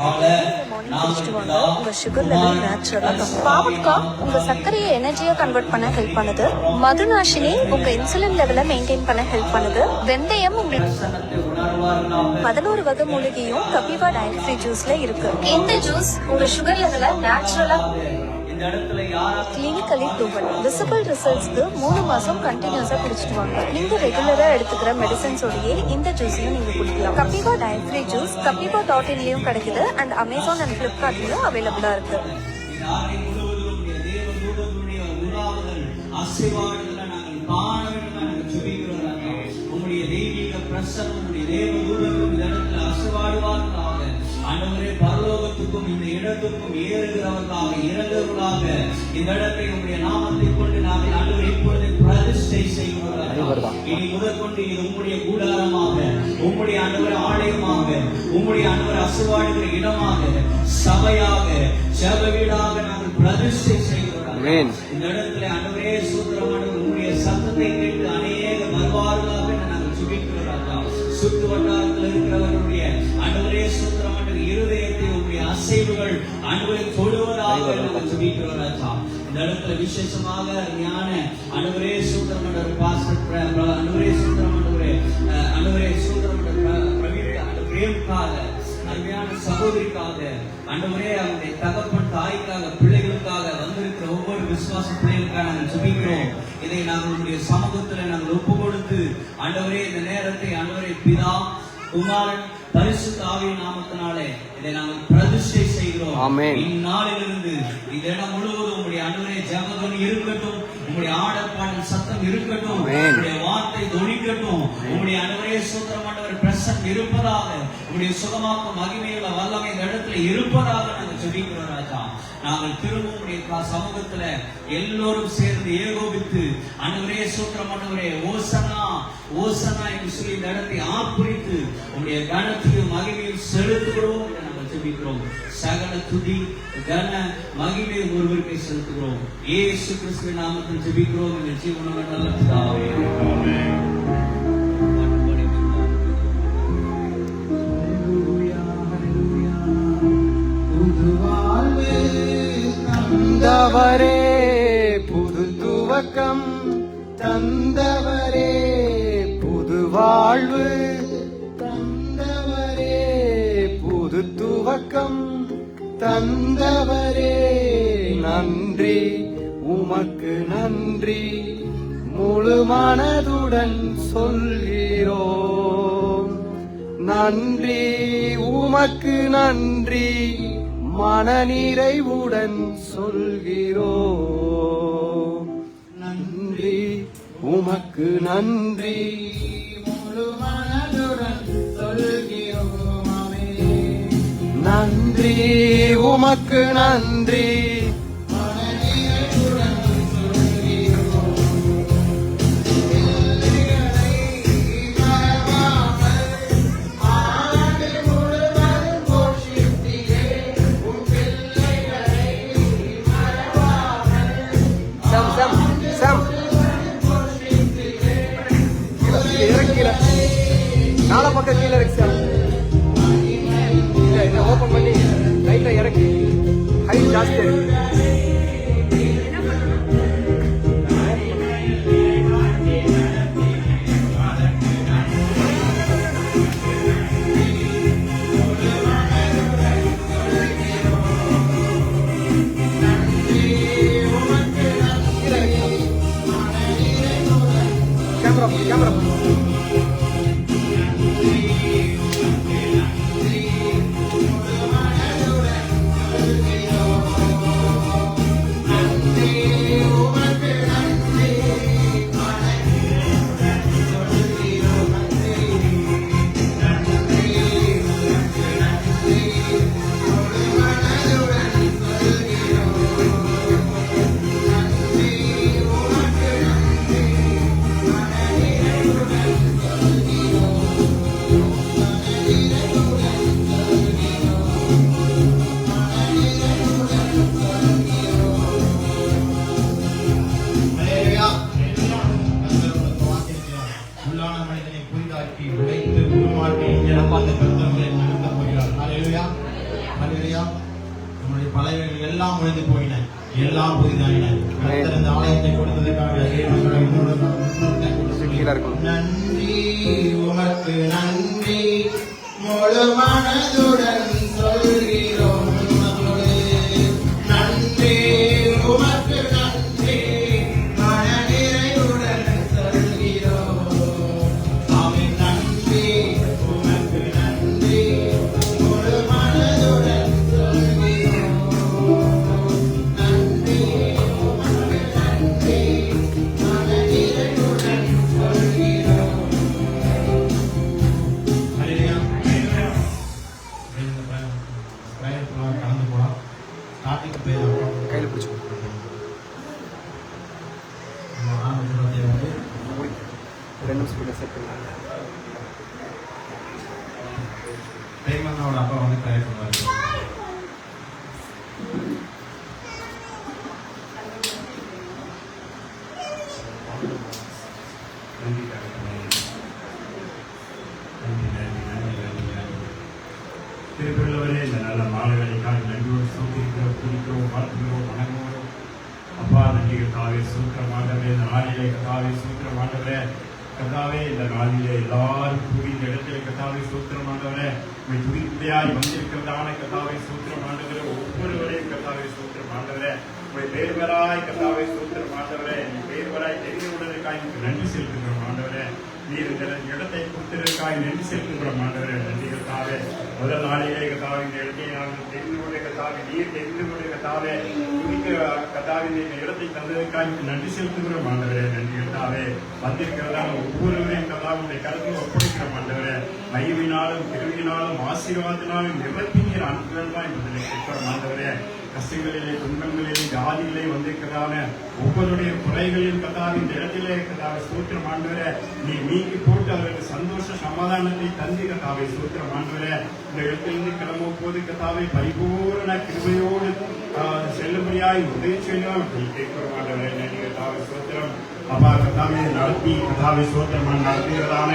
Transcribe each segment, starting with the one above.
உங்க sugar level நேச்சுரலா பாவக்காய் உங்க சர்க்கரையை எனர்ஜியா கன்வெர்ட் பண்ண ஹெல்ப் பண்ணுது. மதுநாஷினி உங்க இன்சுலின் லெவலை மெயின்டைன் பண்ண ஹெல்ப் பண்ணுது. வெந்தயம் உங்களுக்கு 11 வகை மூலிகையும் கபிவா டயரி ஃப்ரீ ஜூஸ்ல இருக்கு. இந்த ஜூஸ் உங்க சுகர் லெவலை நேச்சுரலா கிளினிக்கலி ப்ரூவன். விசிபிள் ரிசல்ட்ஸ்க்கு 3 மாசம் கண்டினியூஸா குடிச்சிட்டு வாங்க. நீங்க ரெகுலரா எடுத்துக்கிற மெடிசன்ஸோடயே இந்த ஜூஸையும் நீங்க குடிக்கலாம். கபிவா டயரி ஃப்ரீ ஜூஸ் கபிவா.inலயும் கிடைக்குது அண்ட் அமேசான் அண்ட் பிளிப்கார்ட்லயும் அவைலபிளா இருக்கு. ஆண்டவரே பரலோகத்துக்கும் இந்த இடத்துக்கும் ஏறுகிறவர்களாக இறங்குகிறவர்களாக இந்த இடத்தை உங்களுடைய நாமத்தை கொண்டு நாங்கள் ஆண்டவரை இப்பொழுது பிரதிஷ்டை செய்கிறோம். இனி முதற்கொண்டு இது உங்களுடைய கூடாரமாக, உங்களுடைய ஆண்டவர் ஆலயமாக, உங்களுடைய ஆண்டவர் அசுவாடுகிற இடமாக, சபையாக, ஜெப வீடாக நாங்கள் பிரதிஷ்டை செய்கிறோம். இந்த இடத்துல ஆண்டவரே சூத்திரமான உங்களுடைய சத்தத்தை கேட்டு அநேக வருவார்களாக நாங்கள் சுபிக்கிறோம். சுற்று வட்டாரத்தில் இருக்கிறவர்களுடைய ஆண்டவரே சூத்திரமான இருதயத்தை உங்களுடைய அசைவுகள் ஆண்டவரை தொடுவதாக நாங்கள் சுபிக்கிறோம். இந்த இடத்துல விசேஷமாக ஞான ஆண்டவரே சூத்திரமான பாஸ்டர் ஆண்டவரே சூத்திரமான பிரேம்காக அருமையான சகோதரிக்காக ஆண்டவரே அவருடைய தகப்பன் தாய்க்காக பிள்ளைகளுக்காக வந்திருக்கிற ஒவ்வொரு விசுவாச பிள்ளைகளுக்காக நாங்கள் சுபிக்கிறோம். இதை நாங்கள் உங்களுடைய சமூகத்தில் நாங்கள் ஒப்பு கொடுத்து ஆண்டவரே இந்த நேரத்தை ஆண்டவரே பிதா குமாரன் பரிசுத்த ஆவியின் நாமத்தினாலே இதை நாங்கள் பிரதிஷ்டை செய்கிறோம். இந்நாளிலிருந்து இந்த இடம் முழுவதும் உங்களுடைய ஆண்டவரே ஜெபம் இருக்கட்டும், உங்களுடைய ஆடல் பாடல் சத்தம் இருக்கட்டும், உங்களுடைய வார்த்தை தொனிக்கட்டும், உங்களுடைய ஆண்டவரே சூத்திரமானவர் பிரசன்னம் இருப்பதாக, உங்களுடைய சுகமாக்கும் மகிமையுள்ள வல்லமை இந்த இடத்துல இருப்பதாக நாங்கள் சொல்லிக்கிறோம். ராஜா, நாங்கள் திரும்ப உங்களுடைய சமூகத்துல எல்லோரும் சேர்ந்து ஏகோபித்து ஆண்டவரே சூத்திரமானவரே ஓசனா ஓசனா என்று சொல்லி இந்த இடத்தை ஆர்ப்பரித்து உங்களுடைய கனத்தையும் மகிமையும் செலுத்துகிறோம் என்று நாங்கள் ஜெபிக்கிறோம். சகல துதி கன மகிமையும் ஒருவருக்கே செலுத்துகிறோம். இயேசு கிறிஸ்துவின் நாமத்தில் ஜெபிக்கிறோம் என்று ஜீவனுள்ள நல்ல பிதாவே. தந்தவரே புது துவக்கம், தந்தவரே புது வாழ்வு, தந்தவரே புது துவக்கம், தந்தவரே நன்றி, உமக்கு நன்றி, முழு மனதுடன் சொல்கிறோம். நன்றி, உமக்கு நன்றி, மனநிறைவுடன் சொல்கிறோம். நன்றி, உமக்கு நன்றி, முழு மனதுடன் சொல்கிறோம். நன்றி, உமக்கு நன்றி, மனநிறைவுடன் சொல்கிறோம். நாலா பக்கம் கீழே இருக்கு. ஓபன் பண்ணி லைட்டா இறக்கி ஹைட் ஜாஸ்தி இருக்கு. கேமரா ஹல்லேலூயா. நம்முடைய பழையவைகள் எல்லாம் ஒழிந்து போயின, எல்லாம் புதிதாயின. கர்த்தர் இந்த ஆலயத்தை கொடுத்ததற்காக நன்றி, உமக்கு நன்றி, முழு மனதுடன் சொல்கிறோம். நன்றி, உமக்கு நன்றி, மனநிறைவுடன் சொல்கிறோம். சாமி நன்றி, உமக்கு நன்றி, முழு மனதுடன் சொல்கிறோம். நன்றி, உமக்கு நன்றி, மனநிறைவுடன் சொல்கிறோம். ஹல்லேலூயா. கலந்து போலாம். ஸ்டார்டிங் கையில் பிடிச்சி வந்து 2 நிமிஷம் செட் பண்ணலாம். பிரேமண்ணாவோட அப்பா வந்து ப்ரேயர் பண்ணுவாரு. நன்றி திருக்குறளவரே, இந்த நல்ல மாலைகளுக்காக நன்றியோடு சௌகரிக்கிறோம், துடிக்கிறோம், வாழ்த்துகிறோம், வணங்குகிறோம். அப்பா நன்றி கர்த்தாவே, சூத்திரமாகவே இந்த நாளிலே கர்த்தாவே, சூத்திரமாகவே கர்த்தாவே, இந்த நாளிலே எல்லாரும் கூடி இந்த இடத்திலே கர்த்தாவே, சூத்திரமாகவே துடிப்பையாய் வந்திருக்கிறதான கர்த்தாவே, சூத்திரமாகவே ஒவ்வொருவரையும் கர்த்தாவே, சூத்திரமாகவே உங்களுடைய பேர்வராய் கர்த்தாவே, சூத்திரமாகவே நீ பேர்வராய் தெரிந்தவுடனுக்காய் நன்றி செலுத்துகிறோம் ஆண்டவரே. நீர் இந்த இடத்தை கொடுத்ததற்காக நன்றி செலுத்துகிறோம் ஆண்டவரே. நன்றி கர்த்தாவே. முதல் நாளிலே கர்த்தாவே இந்த இடத்தை நாங்கள் தெரிந்து கொண்ட கர்த்தாவே, நீர் தெரிந்து கொண்ட கர்த்தாவே, துணிக்க கர்த்தாவே இந்த இடத்தை தந்ததற்காக நன்றி செலுத்துகிறோம் ஆண்டவரே. நன்றி கர்த்தாவே. வந்திருக்கிறதான ஒவ்வொருவரையும் கர்த்தாவுடைய கருத்தில் ஒப்படைக்கிறோம் ஆண்டவரே. மகிமையினாலும் கிருபையினாலும் ஆசீர்வாதத்தினாலும் நிவர்த்தினீர் அனுப்புகிறதா என்பதை கேட்கிறோம் ஆண்டவரே. கஷ்டங்களிலே, துன்பங்களிலே, ஜாதியிலே வந்திருக்கிறதான ஒவ்வொருடைய குறைகளில் கர்த்தாவே இந்த இடத்திலே கர்த்தாவே ஸ்தோத்திரம் ஆண்டவரே, நீ நீக்கி போட்டு அவர்களுக்கு சந்தோஷ சமாதானத்தை தந்தி கர்த்தாவே ஸ்தோத்திரம் ஆண்டவரே. இந்த இடத்திலிருந்து கிளம்பும் போது கர்த்தாவே பரிபூரண கிருபையோடு செல்லுபடியாய் உதவி செய்யலாம் கேட்கிறோம் ஆண்டவரே. நன்றி கர்த்தாவே ஸ்தோத்திரம். அப்பா கர்த்தாவே நடத்தி கர்த்தாவே ஸ்தோத்திரம் நடத்துகிறதான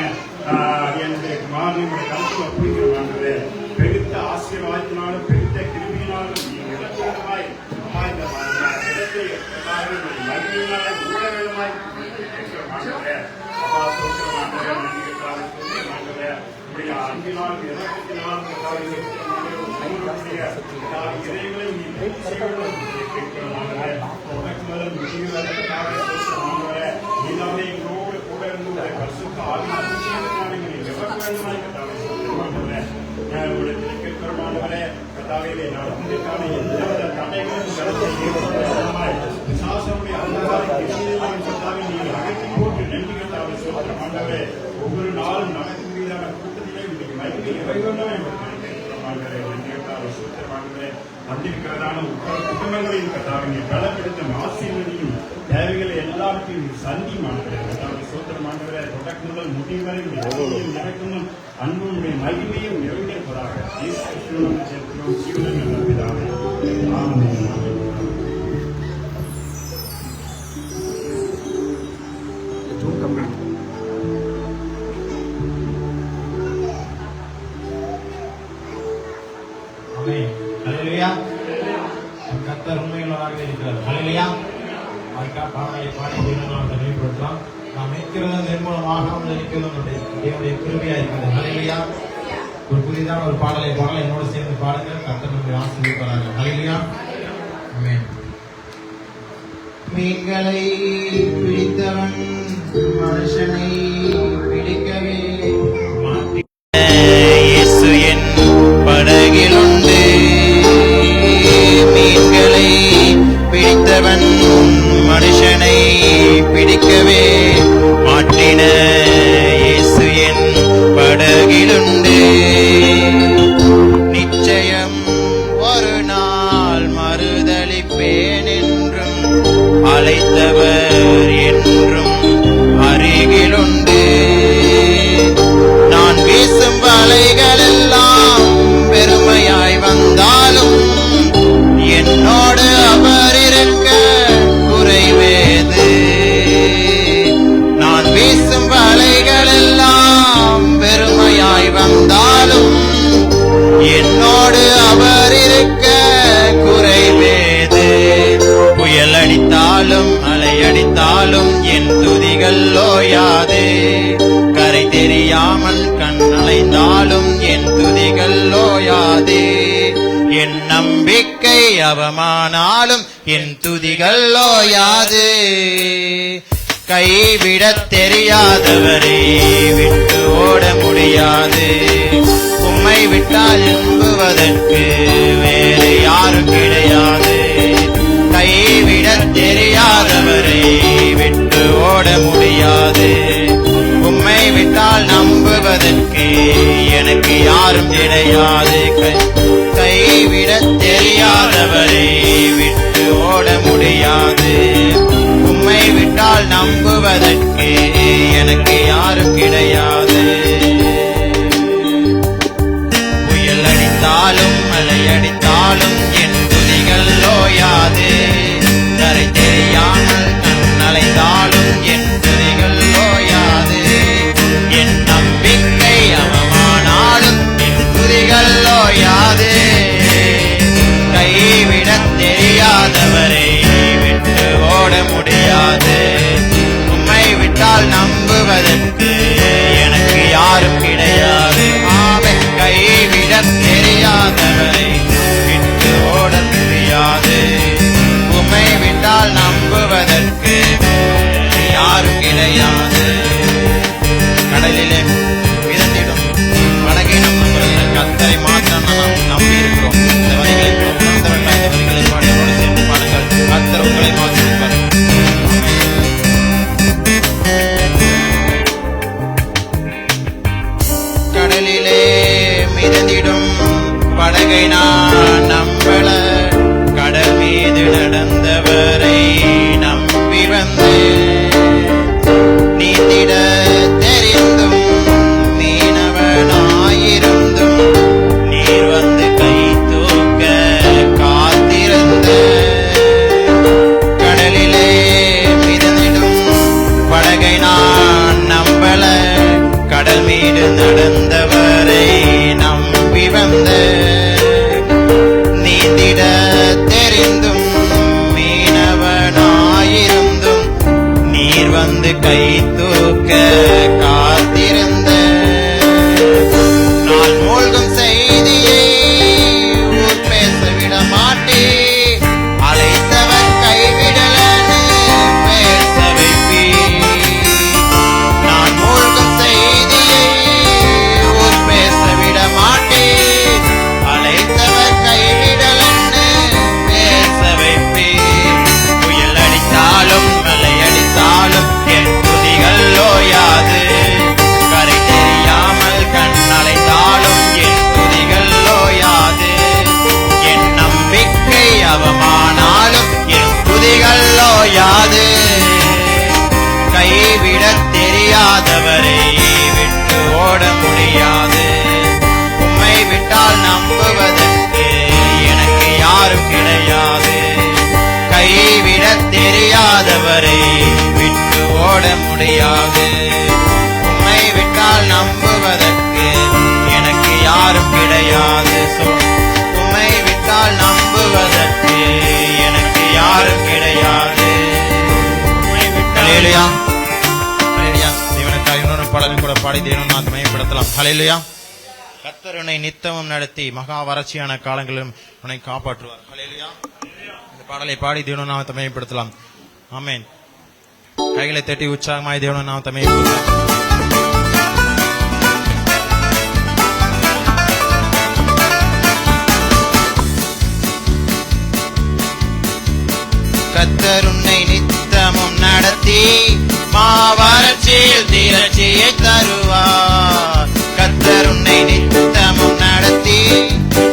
என்னுடைய குமாரனுடைய கருத்து ஒப்புகிறோம் ஆண்டவரே. பெருத்த ஆசீர்வாதத்தினாலும் பெருத்த கிருபையினாலும் கர்த்தாவே நடந்ததற்கான எந்தவித தடைகளும் சாசனுடைய கர்த்தாவே நீங்கள் அகற்றி போட்டு நன்றி கர்த்தாவே ஸ்தோத்திரம் ஆண்டவரே. ஒவ்வொரு நாளும் நடக்கக்கூடியதான கூட்டத்திலே இன்னைக்கு மகிமை இறைவனாக ஆண்டவரே. நன்றி கர்த்தாவே ஸ்தோத்திரம் ஆண்டவரே. வந்திருக்கிறதான ஒவ்வொரு குடும்பங்களையும் கர்த்தாவே நீ பலப்படுத்தும் ஆசீர்வதியும் தேவைகளை எல்லாவற்றையும் சந்தி ஆண்டவரே. கர்த்தாவே ஸ்தோத்திரம் ஆண்டவரே. தொடக்கம் முதல் முடிவு வரை எனக்கும் அன்பும் மகிமையும் நிறைவேற்பதாக இயேசு கிறிஸ்துவின் ஜெபத்திலும் ஜீவனில் நல்ல பிதாவே. ஆமென். ஆமென். ஹல்லேலூயா. கர்த்தர் உண்மையுள்ளவராக இருக்கிறார். ஹல்லேலூயா. அதுக்காக பாடலை பாடி நாம் நினைவுபடுத்தலாம். நாம் இருக்கிறது நிர்மூலமாக இருக்கிறது என்னுடைய கிருபையா இருக்கிறது. ஹல்லேலூயா. ஒரு புதிதான ஒரு பாடலை பாடல என்னோடு சேர்ந்து பாடுங்க. கர்த்தர் நம்மை ஆசீர்வதிப்பாராக. ஹல்லேலூயா. ஆமென். மீன்களை பிடித்தவன் மனுஷனை பிடிக்கவே இயேசு என் படகிலுண்டு. மீன்களை பிடித்தவன் மனுஷனை பிடிக்கவே மாட்டின. இயேசு என் படகிலுண்டு. நிச்சயம் ஒரு நாள் மறுதலிப்பேன் என்றும் அழைத்தவர் என்றும் அருகிலுண்டு. என் நம்பிக்கை அவமானாலும் என் துதிகள் ஓயாது. கைவிடத் தெரியாதவரை விட்டு ஓட முடியாது. உம்மை விட்டால் நம்புவதற்கு வேறு யாரும் கிடையாது. கைவிடத் தெரியாதவரை விட்டு ஓட முடியாது. உம்மை விட்டால் நம்புவதற்கு எனக்கு யாரும் கிடையாது. கைவிடத் தெரியாதவரை விட்டு ஓட முடியாது. உம்மை விட்டால் நம்புவதற்கு எனக்கு யாரும் கிடையாது. புயல் அடித்தாலும் மழை அடித்தாலும் என் துதிகள் ஓயாது. கரை தெரியாமல் கண் அலைந்தாலும் என் துதிகள் ஓயாது. என் நம்பிக்கை அவமானாலும் என் துதிகள் ஓயாது. கைவிடத் தெரியாதவரை விட்டு ஓட முடியாது. உம்மை விட்டால் நம்புவதற்கு எனக்கு யாரும் கிடையாது. ஆமென். கைவிடத் தெரியாதவரை விட்டு ஓட முடியாது. உம்மை விட்டால் நம்புவதற்கு யாரும் கிடையாது. கடலிலே மிதந்திடும் படகை நம்புகிற கர்த்தரை மாத்திரம் நாம் நம்பி இருக்கிறோம். இந்த வரிகளை பாடியோடு சேர்ந்து பாடுங்கள். கர்த்தர் உங்களை மாற்றிருப்பார். கடலிலே மிதந்திடும் படகை நான் நம்பல. கடல் மீது நடந்தவரை நம்பி வந்து நீந்திட தெரிந்தும் மீனவனாயிருந்தும் நீர் வந்து கை தூக்க காத்திருந்த. கடலிலே மிதந்திடும் படகை நான் நம்பல. கடல் மீது நடந்தவரை நம்பி வந்த. நீந்திட தெரிந்தும் மீனவனாயிருந்தும் நீர் வந்து கை தூக்க காத்திருந்த. நான் மூழ்கும் செய்தியை ஊர் பேச விட மாட்டே. அழைத்தவர் கைவிடலன்னு பேச வைப்பே. நான் மூழ்கும் செய்தியை ஊர் பேச விட மாட்டே. அழைத்தவர் கைவிடலன்னு பேச வைப்பே. புயல் அடித்தாலும் மழை அடித்தாலும் என் துதிகள் ஓயாது. கரை தெரியாமல் கண் அலைந்தாலும் என் துதிகள் ஓயாது. என் நம்பிக்கை அவமானாலும் என் துதிகள் ஓயாது. கைவிடத் தெரியாதவரை விட்டு ஓட முடியாது. உம்மை விட்டால் நம்புவதற்கு எனக்கு யாரும் கிடையாது. கைவிடத் தெரியாதவரை விட்டு ஓட முடியாது. உம்மை விட்டால் நம்புவதற்கு எனக்கு யாரும் கிடையாது. உம்மை விட்டால் நம்புவதற்கு எனக்கு யாரும் கிடையாது. ஹல்லேலூயா. ஹல்லேலூயா. தேவனுக்காக இன்னொரு பாடலும் கூட பாடி தேவனை நாம் மகிமைப்படுத்தலாம். ஹல்லேலூயா. கர்த்தர் உன்னை நித்தமும் நடத்தி மகா வறட்சியான காலங்களிலும் உன்னை காப்பாற்றுவார். ஹல்லேலூயா. இந்த பாடலை பாடி தேவனை நாம் மகிமைப்படுத்தலாம். ஆமென். கைகளை தட்டி உற்சாகமாய் தேவனை நாம் மகிமைப்படுத்தலாம். கர்த்தர் உன்னை நித்தமும் நடத்தி மாவறட்சியில் திரட்சியை தருவார். கர்த்தர் உன்னை நித்தமும் நடத்தி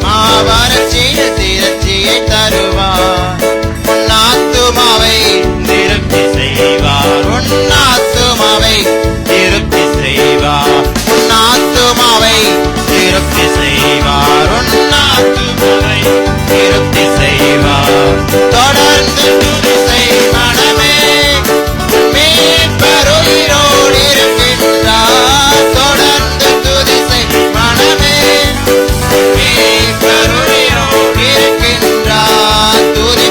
மாவறட்சியில் திரட்சியை தருவார். உன் ஆத்துமாவை திருப்தி செய்வார். உன் ஆத்துமாவை திருப்தி செய்வார். உன் ஆத்துமாவை திருப்தி செய்வார். உன் ஆத்துமாவை திருப்தி செய்வார். தொடர்ந்து துதி செய் மனமே, மீட்பர் உயிரோடு இருக்கின்றார். தொடர்ந்து துதி செய் மனமே, மீட்பர் உயிரோடு இருக்கின்றார். துதி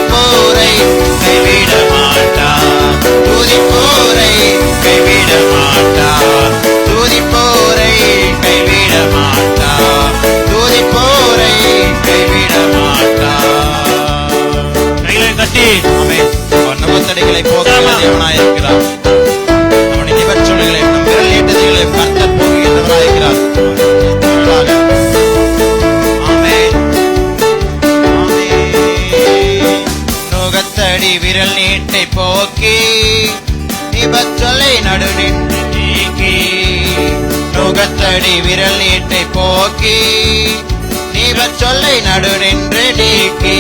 துக்கங்களை போக்குகிற தேவனாயிருக்கிறார். நம்முடைய நிபச்சொல்களை நம் விரல் நீட்டுதல்களை கர்த்தர் போக்குகின்றவராயிருக்கிறார். ஆமென். ஆமென். நுகத்தடி விரல் நீட்டை போக்கி நிபச்சொல்லை நடு நின்று நீக்கி. நுகத்தடி விரல் நீட்டை போக்கி நிபச்சொல்லை நடு நின்று நீக்கி.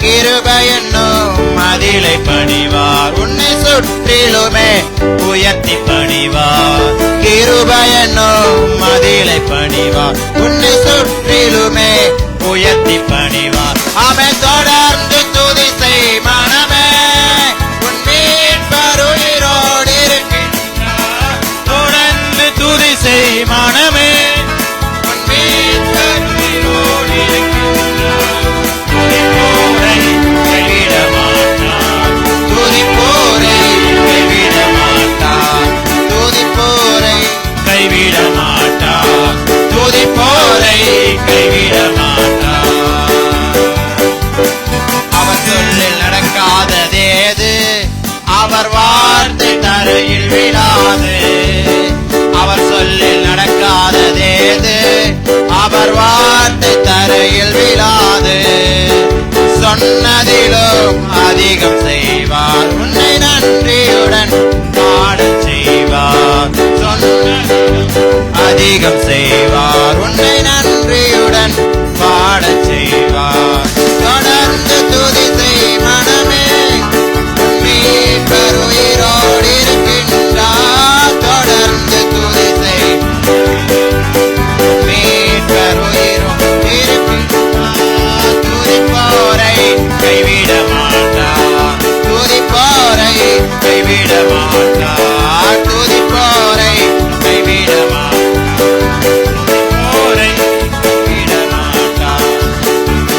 கிருபை என்னும் மதிலை பணிவார், உன்னை சுற்றிலுமே உயர்த்தி பணிவார். கிருபை என்னும் மதிலை பணிவார், உன்னை சுற்றிலுமே உயர்த்தி பணிவார். அவன் தொடர்ந்து துதி செய் மனமே, உன் மீட்பர் உயிரோடு இருக்கின்றார். தொடர்ந்து துதி செய் மனமே, உன் மீட்பர் உயிரோடு இருக்கின்றார். துதிப்போரை கைவிட மாட்டார், துதிப்போரை கைவிட மாட்டார், துதிப்போரை கைவிட மாட்டார், துதிப்போரை கைவிட மாட்டார். அவர் சொல்லில் நடக்காததேது, அவர் வார்த்தை தரையில் விழாது. அவர் சொல்லில் நடக்காததேது, அவர் வார்த்தை தரையில் விழாது. சொன்னதிலும் அதிகம் செய்வார், உன்னை நன்றியுடன் பாடச் செய்வார். சொன்னதிலும் அதிகம் செய்வார், உன்னை நன்றியுடன் பாடச் செய்வார். தொடர்ந்து துதி செய் மனமே, உன் மீட்பர் உயிரோடு இருக்கின்றார். தொடர்ந்து துதி செய், உன் மீட்பர் உயிரோடு இருக்கின்றார். துதிப்போரை கைவிட மாட்டார், துதிப்போரை கைவிட மாட்டார், துதிப்போரை கைவிட மாட்டார், துதிப்போரை கைவிட மாட்டார்.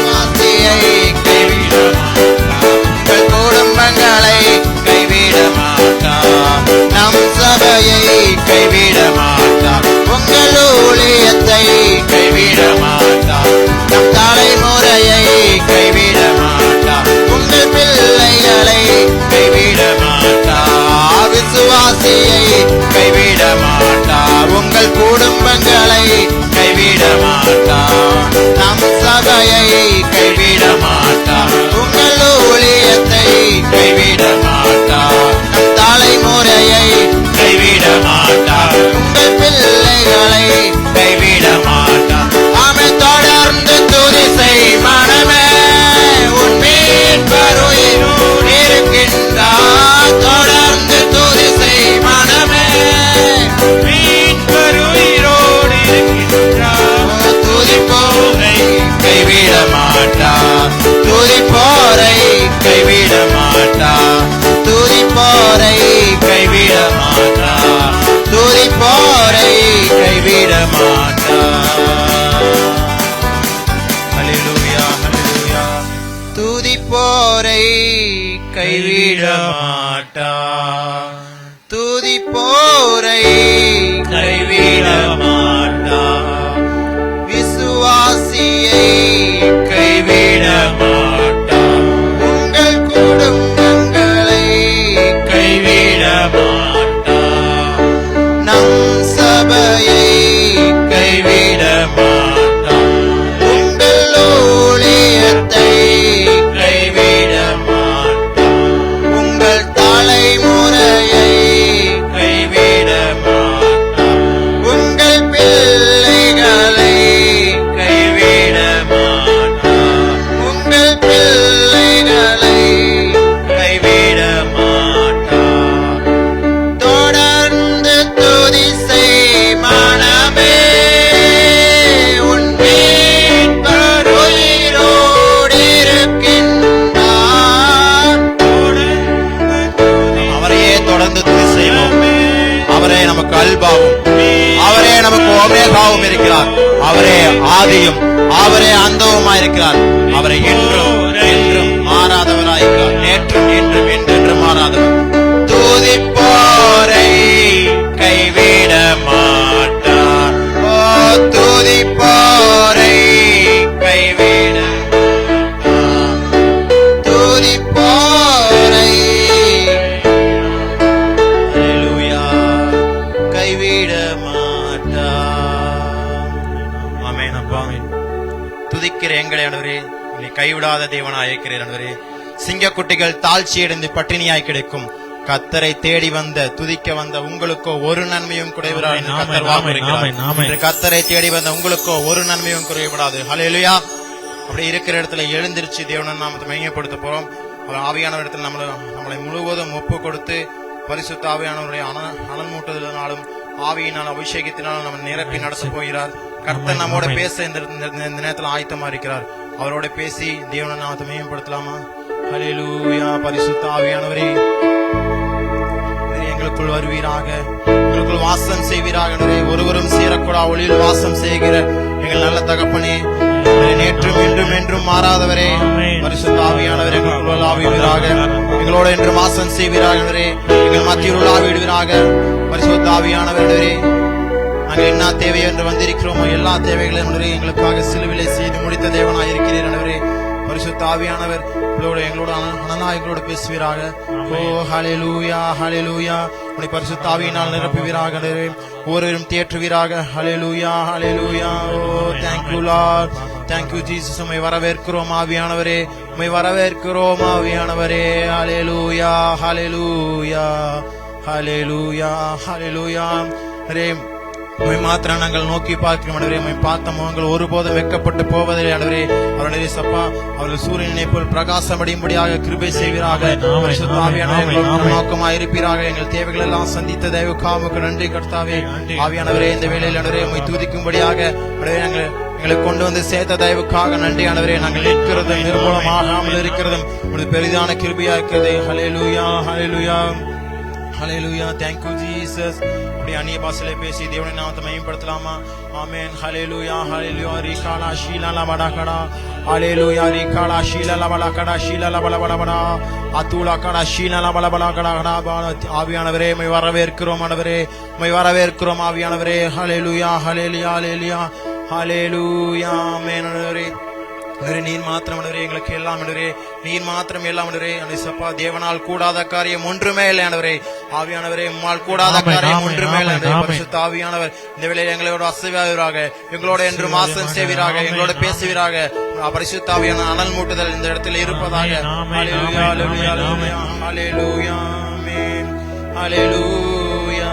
வாசியை கைவிட மாட்டார், உங்கள் குடும்பங்களை கைவிட மாட்டார். நம் சபையை கைவிட மாட்டார், உங்கள் ஊழியத்தை கைவிட மாட்டார். நம் தலைமுறையை கைவிட மாட்டார், உங்கள் பிள்ளைகளை கைவிட மாட்டார். விசுவாசியை கைவிட மாட்டார், உங்கள் குடும்பங்களை கைவிட மாட்டார். நம் சபையை கைவிட மாட்டார், உங்கள் ஊழியத்தை கைவிட மாட்டார். நம் தலைமுறையை கைவிட மாட்டார், உங்கள் பிள்ளைகளை கைவிட மாட்டார். அவன் தொடர்ந்து துதி செய் மனமே, உன் மீட்பர் உயிரோடு இருக்கின்றார். தொடர்ந்து துதி செய் மனமே, மீட்பர் உயிரோடு இருக்கின்றார். துதிப்போரை கைவிட மாட்டார், துதிப்போரை கைவிட மாட்டார், துதிப்போரை கைவிட மாட்டார், துதிப்போரை கைவிட மாட்டார். ஹல்லேலூயா, ஹல்லேலூயா. துதிப்போரை கைவிட மாட்டார், துதிப்போரை கைவிட மாட்டார். விசுவாசியை கைவிட மாட்டார், உங்கள் குடும்பங்களை கைவிட மாட்டார். நம் சபையை கைவிட மாட்டார், உங்கள் ஊழியத்தை கைவிட மாட்டார். உங்கள் தலைமுறையை கைவிட மாட்டார், உங்கள் பிள்ளைகளை கைவிட மாட்டார், உங்கள் பிள்ளைகளை கைவிட மாட்டார். தொடர்ந்து துதி செய் மனமே, உன் மீட்பர் உயிரோடு இருக்கின்றார். அவரையே தொடர்ந்து துதி செய்வோம். அவரே நமக்கு அல்பாவும், அவரே நமக்கு ஓமேகாவும் இருக்கிறார். அவரே ஆதியும், அவரே அந்தவுமாய் இருக்கிறார். அவரை என்றும் என்றும் மாறாதவராயிருக்கிறார். நேற்றும் என்றும் என்றென்றும் மாறாதவர். துதிப்போரை கைவிட மாட்டார், ஓ துதிப்போரை கைவிட மாட்டார், துதிப்போரை எங்களை ஆண்டவரே நீ கைவிடாத தேவனாய் இருக்கிறீர் ஆண்டவரே. சிங்கக்குட்டிகள் தாழ்ச்சியடைந்து பட்டினியாய் கிடைக்கும். கத்தரை தேடி வந்த துதிக்க வந்த உங்களுக்கோ ஒரு நன்மையும் குறைவிடாது. கத்தரை தேடி வந்த உங்களுக்கோ ஒரு நன்மையும் குறைவிடாது. ஹல்லேலூயா. அப்படி இருக்கிற இடத்துல எழுந்திருச்சு தேவன் நாமத்தை மையப்படுத்த போறோம். ஆவியானவர் இடத்துல நம்மளை முழுவதும் ஒப்பு கொடுத்து பரிசுத்த ஆவியானவருடைய அனல் மூட்டுதலினாலும் ஆவியினால் அபிஷேகத்தினாலும் நம்ம நிரப்பி நடத்த போகிறார். கர்த்தர் நம்மோட பேச இந்த நேரத்தில் ஆயத்தமா இருக்கிறார். அவரோட பேசி தேவன நாமத்தை மையப்படுத்தலாமா? ஹல்லேலூயா. பரிசுத்த ஆவியானவரே எங்களுக்குள் வருவீராக, எங்களுக்குள் வாசம் செய்வீராக. ஒருவரும் சேரக்கூடா ஒளியில் வாசம் செய்கிற எங்கள் நல்ல தகப்பனே, நேற்றும் இன்றும் என்றும் மாறாதவரே, பரிசுத்த ஆவியானவரே எங்களுக்குள் ஆவிடுவீராக. எங்களோட என்று வாசம் செய்வீராக. எங்கள் மத்தியில் ஆவிடுவீராக. பரிசுத்த ஆவியானவரே, நாங்கள் என்ன தேவை என்று வந்திருக்கிறோமோ எல்லா தேவைகளையும் எங்களுக்காக சிலுவிலை செய்து முடித்த தேவனாய் இருக்கிறீரே. பரிசுத்த ஆவியானவர் எங்களோட எங்களோட பேசுவீராக. ஓ ஹல்லேலூயா, ஹல்லேலூயா. உடைய பரிசுத்த ஆவியினால் நிரப்புவீராக. ஒருவரும் தேற்றுவீராக. ஹல்லேலூயா, ஹல்லேலூயா. Oh thank you Lord, thank you Jesus. உம்மை வரவேற்கிறோம் ஆவியானவரே, உம்மை வரவேற்கிறோம் ஆவியானவரே. ஹல்லேலூயா, ஹல்லேலூயா, ஹல்லேலூயா, ஹல்லேலூயா. உம்மை மாத்திரம் நாங்கள் நோக்கி பார்க்கிறோம் ஆண்டவரே. உம்மை பார்த்த முகங்கள் ஒருபோதும் வெட்கப்பட்டு போவதில்லை ஆண்டவரே. அவருடைய சப்பா அவர்கள் சூரியனை போல் பிரகாசம் அடையும்படியாக கிருபை செய்வீராக. பரிசுத்த ஆவியானவரே நோக்கமாக இருப்பீராக. எங்கள் தேவைகள் எல்லாம் சந்தித்த தேவக்காமுக்கு நன்றி கர்த்தாவே. ஆவியானவரே இந்த வேளையில் ஆண்டவரே உம்மை துதிக்கும்படியாக எங்களை கொண்டு வந்து சேர்த்த தயவுக்காக நன்றி ஆண்டவரே. நாங்கள் நிற்கிறதும் நிர்மூலமாகாமல் இருக்கிறதும் உங்களுடைய பெரிதான கிருபையா இருக்கிறது. ஹல்லேலூயா, ஹல்லேலூயா, ஹல்லேலூயா. Thank you Jesus. அப்படி அந்நிய பாஷையிலே பேசி தேவனை நாமத்தை மகிமைப்படுத்தலாமா? ஆமென். ஹல்லேலூயா, ஹல்லேலூயா. ரீகாலா ஷீலா படகடா, ஹல்லேலூயா. ரீகாலா ஷீலா படகடா, ஷீலா பலபலபடா, அத்தூலா கடா, ஷீலா பலபலகடா. ஆவியானவரே உம்மை வரவேற்கிறோம் ஆண்டவரே, உம்மை வரவேற்கிறோம் ஆவியானவரே. ஹல்லேலூயா, ஹல்லேலூயா, ஹல்லேலூயா, ஹல்லேலூயா. ஆமென் ஆண்டவரே. நீர் மாத்திரம் எங்களுக்கு எல்லாம் நீர் மாத்திரம் எல்லாம் சப்பா. தேவனால் கூடாத காரியம் ஒன்றுமே இல்லை ஆண்டவரே. ஆவியானவரே உம்மால் கூடாத காரியம் ஒன்றுமே இல்லை. பரிசுத்த ஆவியானவர் இந்த வேளையில் எங்களோட அசைவாக, எங்களோட என்று வாசம் செய்வீராக, எங்களோட பேசுவீராக. பரிசுத்த ஆவியான அனல் மூட்டுதல் இந்த இடத்துல இருப்பதாக. ஹல்லேலூயா, ஹல்லேலூயா, ஹல்லேலூயா, ஆமென். ஹல்லேலூயா.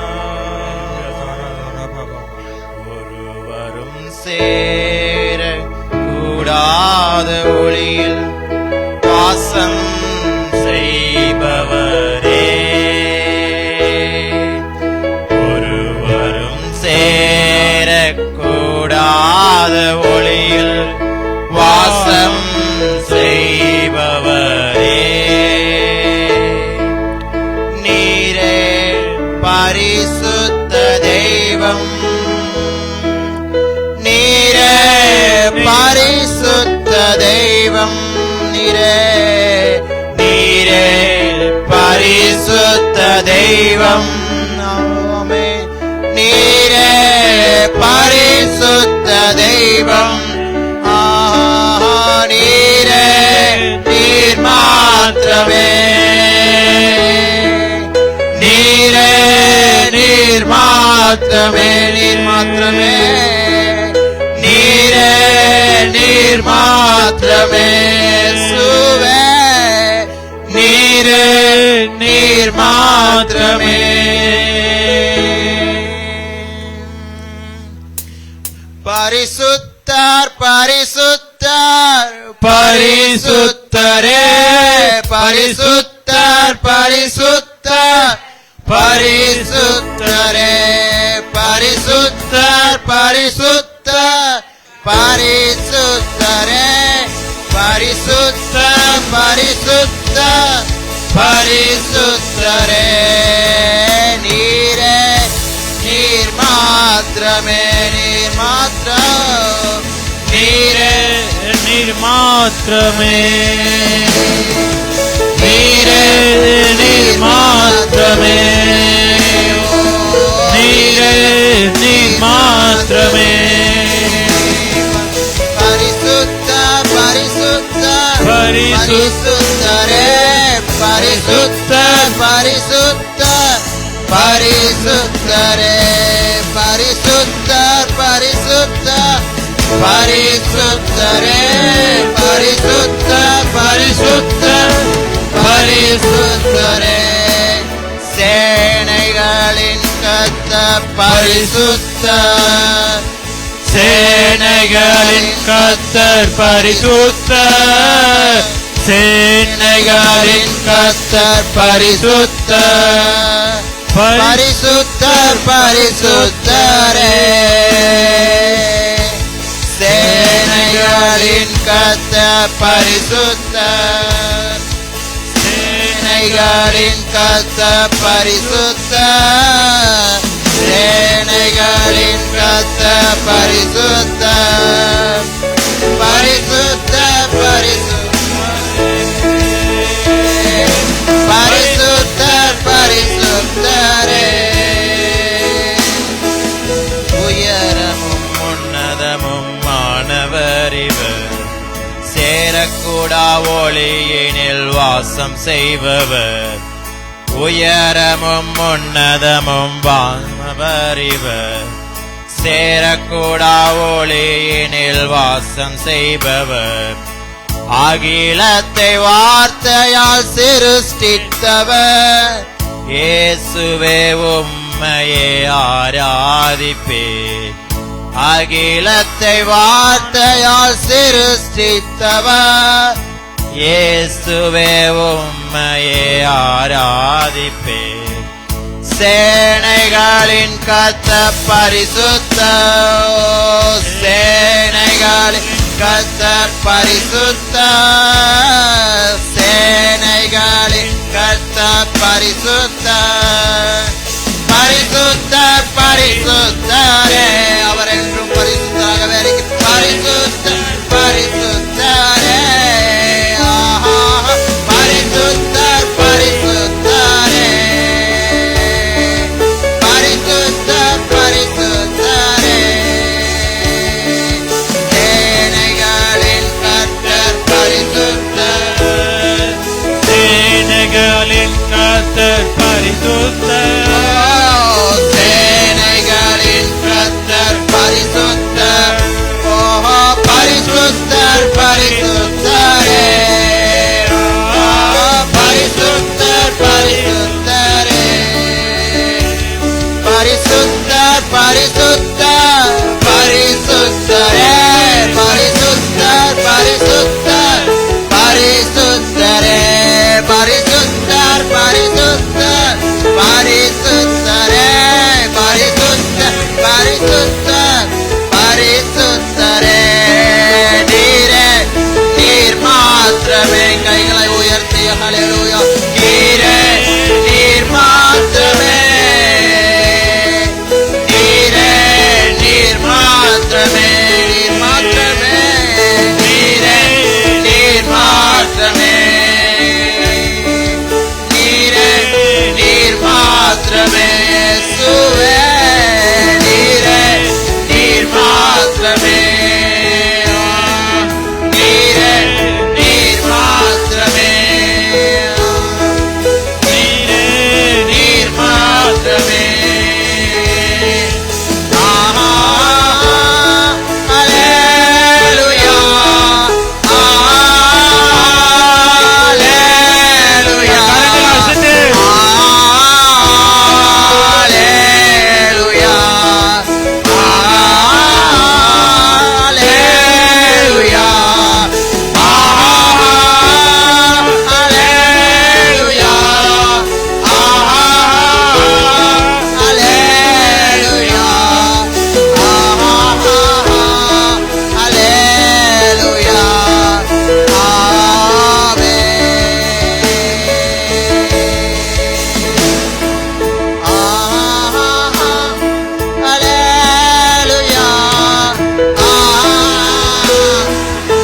ஒருவரும் சேர கூடாத ஒளியில் வாசம் செய்பவரே, ஒருவரும் சேரக்கூடாத ஒளியில் வாசம் செய்பவரே, நீரே பரிசுத்த தெய்வம், நீரே பரிசுத்த தெய்வம், நீரே நீரே பரிசுத்த தெய்வம், நீரே பரிசுத்த தெய்வம், நீரே நீர் மாத்திரமே, நீரே நீர் மாத்திரமே, நீர் மாத்திரமே, நீரே நீர் மாத்திரமே, சுவே நீரே நீர் மாத்திரமே. பரிசுத்தர் பரிசுத்தர் பரிசுத்தரே, பரிசுத்தர் பரிசுத்தர் பரிசுத்தரே, பரிசுத்தர் பரிசுத்தர் பரிசுத்தரே, பரிசுத்தர் பரிசுத்தர் பரிசுத்தரே, நீரே நீர் மாத்திரமே, நீர் மாத்திரம், நீரே நீர் மாத்திரமே, நீரே நீர் மாத்திரமே, நீரே நீர் மாத்திரமே, பரிசுத்த பரிசுத்த பரிசுத்தரே, பரிசுத்த பரிசுத்த பரிசுத்தரே, பரிசுத்த பரிசுத்த பரிசுத்தரே பரிசுத்த பரிசுத்த பரிசுத்தரே சேனைகளின் கர்த்தர் பரிசுத்தர் சேனைகளின் கர்த்தர் பரிசுத்தர் சேனைகளின் கர்த்தர் பரிசுத்தர் பரிசுத்தர் பரிசுத்தரே சேனைகளின் கர்த்தர் பரிசுத்தர் சேனைகளின் கர்த்தர் பரிசுத்தர் சேனைகளின் கர்த்தர் பரிசுத்தர் பரிசுத்தர் பரிசுத்தர் பரிசுத்தரே உயரமும் உன்னதமும் மாணவர் இவர் சேரக்கூடா ஒளியினில் வாசம் செய்பவர் உயரமும் உன்னதமும் வானவர் இவர் சேரக்கூடா ஒளியினில் வாசம் செய்பவர் அகிலத்தை வார்த்தையால் சிருஷ்டித்தவர் இயேசுவே உம்மையே ஆராதிப்பேன் அகிலத்தை வார்த்தையால் சிருஷ்டித்தவர் இயேசுவே உம்மையே ஆராதிப்பேன் சேனைகளின் கர்த்தர் பரிசுத்தர் சேனைகளின் கர்த்தர் பரிசுத்தர் சேனைகளின் கர்த்தர் பரிசுத்தர் பரிசுத்தர் பரிசுத்தரே அவர் என்றும் பரிசுத்தராகவே இருக்கிறார் பரிசுத்தர் பரிசுத்தரே பரிசுத்தர் பரிசுத்தரே பரிசுத்தர் பரிசுத்தரே சேனைகளின் கர்த்தர் பரிசுத்தர் சேனைகளின் கர்த்தர் பரிசுத்தர் சேனைகளின் கர்த்தர் பரிசுத்தர் பரிசுத்தர் பரிசுத்தரே பரிசுத்தர் பரிசுத்தரே பரிசுத்தர் பரிசுத்தர் பரிசுத்தரே பரிசுத்தர் பரிசுத்தர் பரிசுத்தரே பரிசுத்தர் பரிசுத்தர் பரிசுத்தரே பரிசுத்தர் பரிசுத்தர் பரிசுத்தரே நீரே நீர் மாத்திரமே கைகளை உயர்த்திய ஹல்லேலூயா நீரே நீர் மாத்திரமே நீரே நீர் மாத்திரமே நீர் மாத்திரமே நீரே நீர் மாத்திரமே நீரே நீர் மாத்திரமே சுவே நீரே நீர் மாத்திரமே நீரே நீர் மாத்திரமே நீரே நீர் மாத்திரமே ஹல்லேலூயா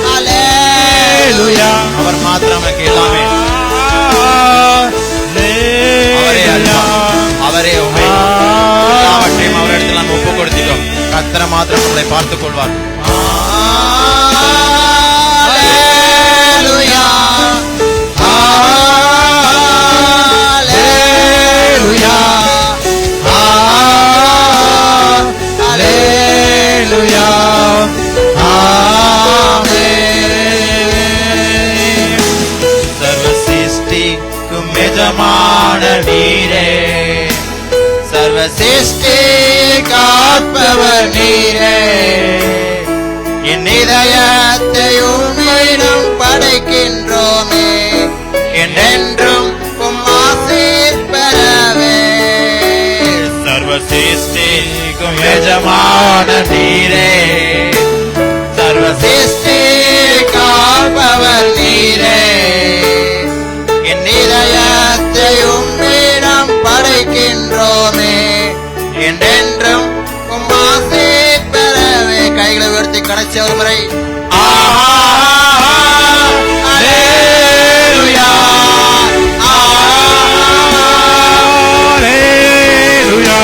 ஹல்லேலூயா அவர் மாத்திரம் நமக்கு எல்லாமே அவரே அல்லா அவரே உண்மை எல்லாவற்றையும் அவரிடத்தில் நாம் ஒப்புக் கொடுத்திட்டோம் கர்த்தர் மாத்திரம் நம்மளை பார்த்துக் கொள்வார் ஹல்லேலூயா ஹல்லேலூயா ஹல்லேலூயா நீரே, சர்வ சிருஷ்டி காப்பவர் நீரே. என் இதயத்தை உம்மிடம் படைக்கின்றோமே, என்றென்றும் உம் ஆசீர் பெறவே. சர்வ சிருஷ்டிக்கும் எஜமான நீரே, சர்வ சிருஷ்டி காப்பவர் நீரே. என் இதயத்தை உம்மிடம் படைக்கின்றோமே, என்றென்றும் உம் ஆசீர் பெறவே. கைகளை உயர்த்தி கடைசி ஒரு முறை அல்லேலூயா, அல்லேலூயா,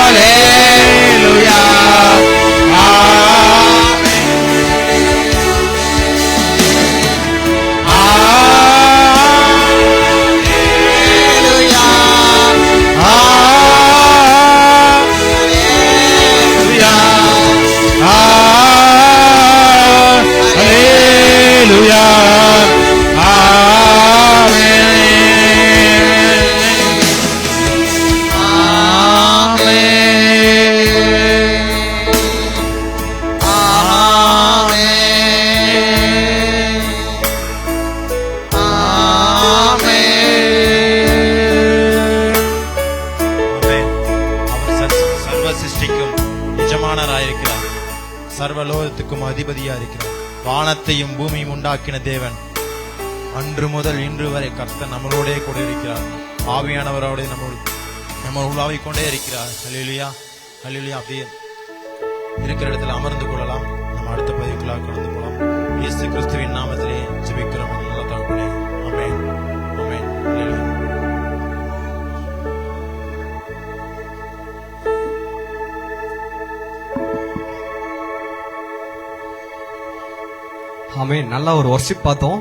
அல்லேலூயா, அல்லேலூயா. சர்வலோகத்துக்கும் அதிபதியா இருக்கிறார். வானத்தையும் பூமியும் உண்டாக்கின தேவன். அன்று முதல் இன்று வரை கர்த்தர் நம்மளோடே கூட இருக்கிறார். ஆவியானவரோட நம்ம உலாவிக் கொண்டே இருக்கிறார். அல்லேலூயா, அல்லேலூயா. அப்படியே இருக்கிற இடத்துல அமர்ந்து கொள்ளலாம். நம்ம அடுத்த பதிவுக்குள்ளாக கடந்து போகலாம். இயேசு கிறிஸ்துவின் நாமத்திலே ஜெபிக்கிறோம் நல்ல தகப்பனே. ஆமென், ஆமென். அல்லேலூயா. ஆமென். நல்லா ஒரு வொர்ஷிப் பார்த்தோம்.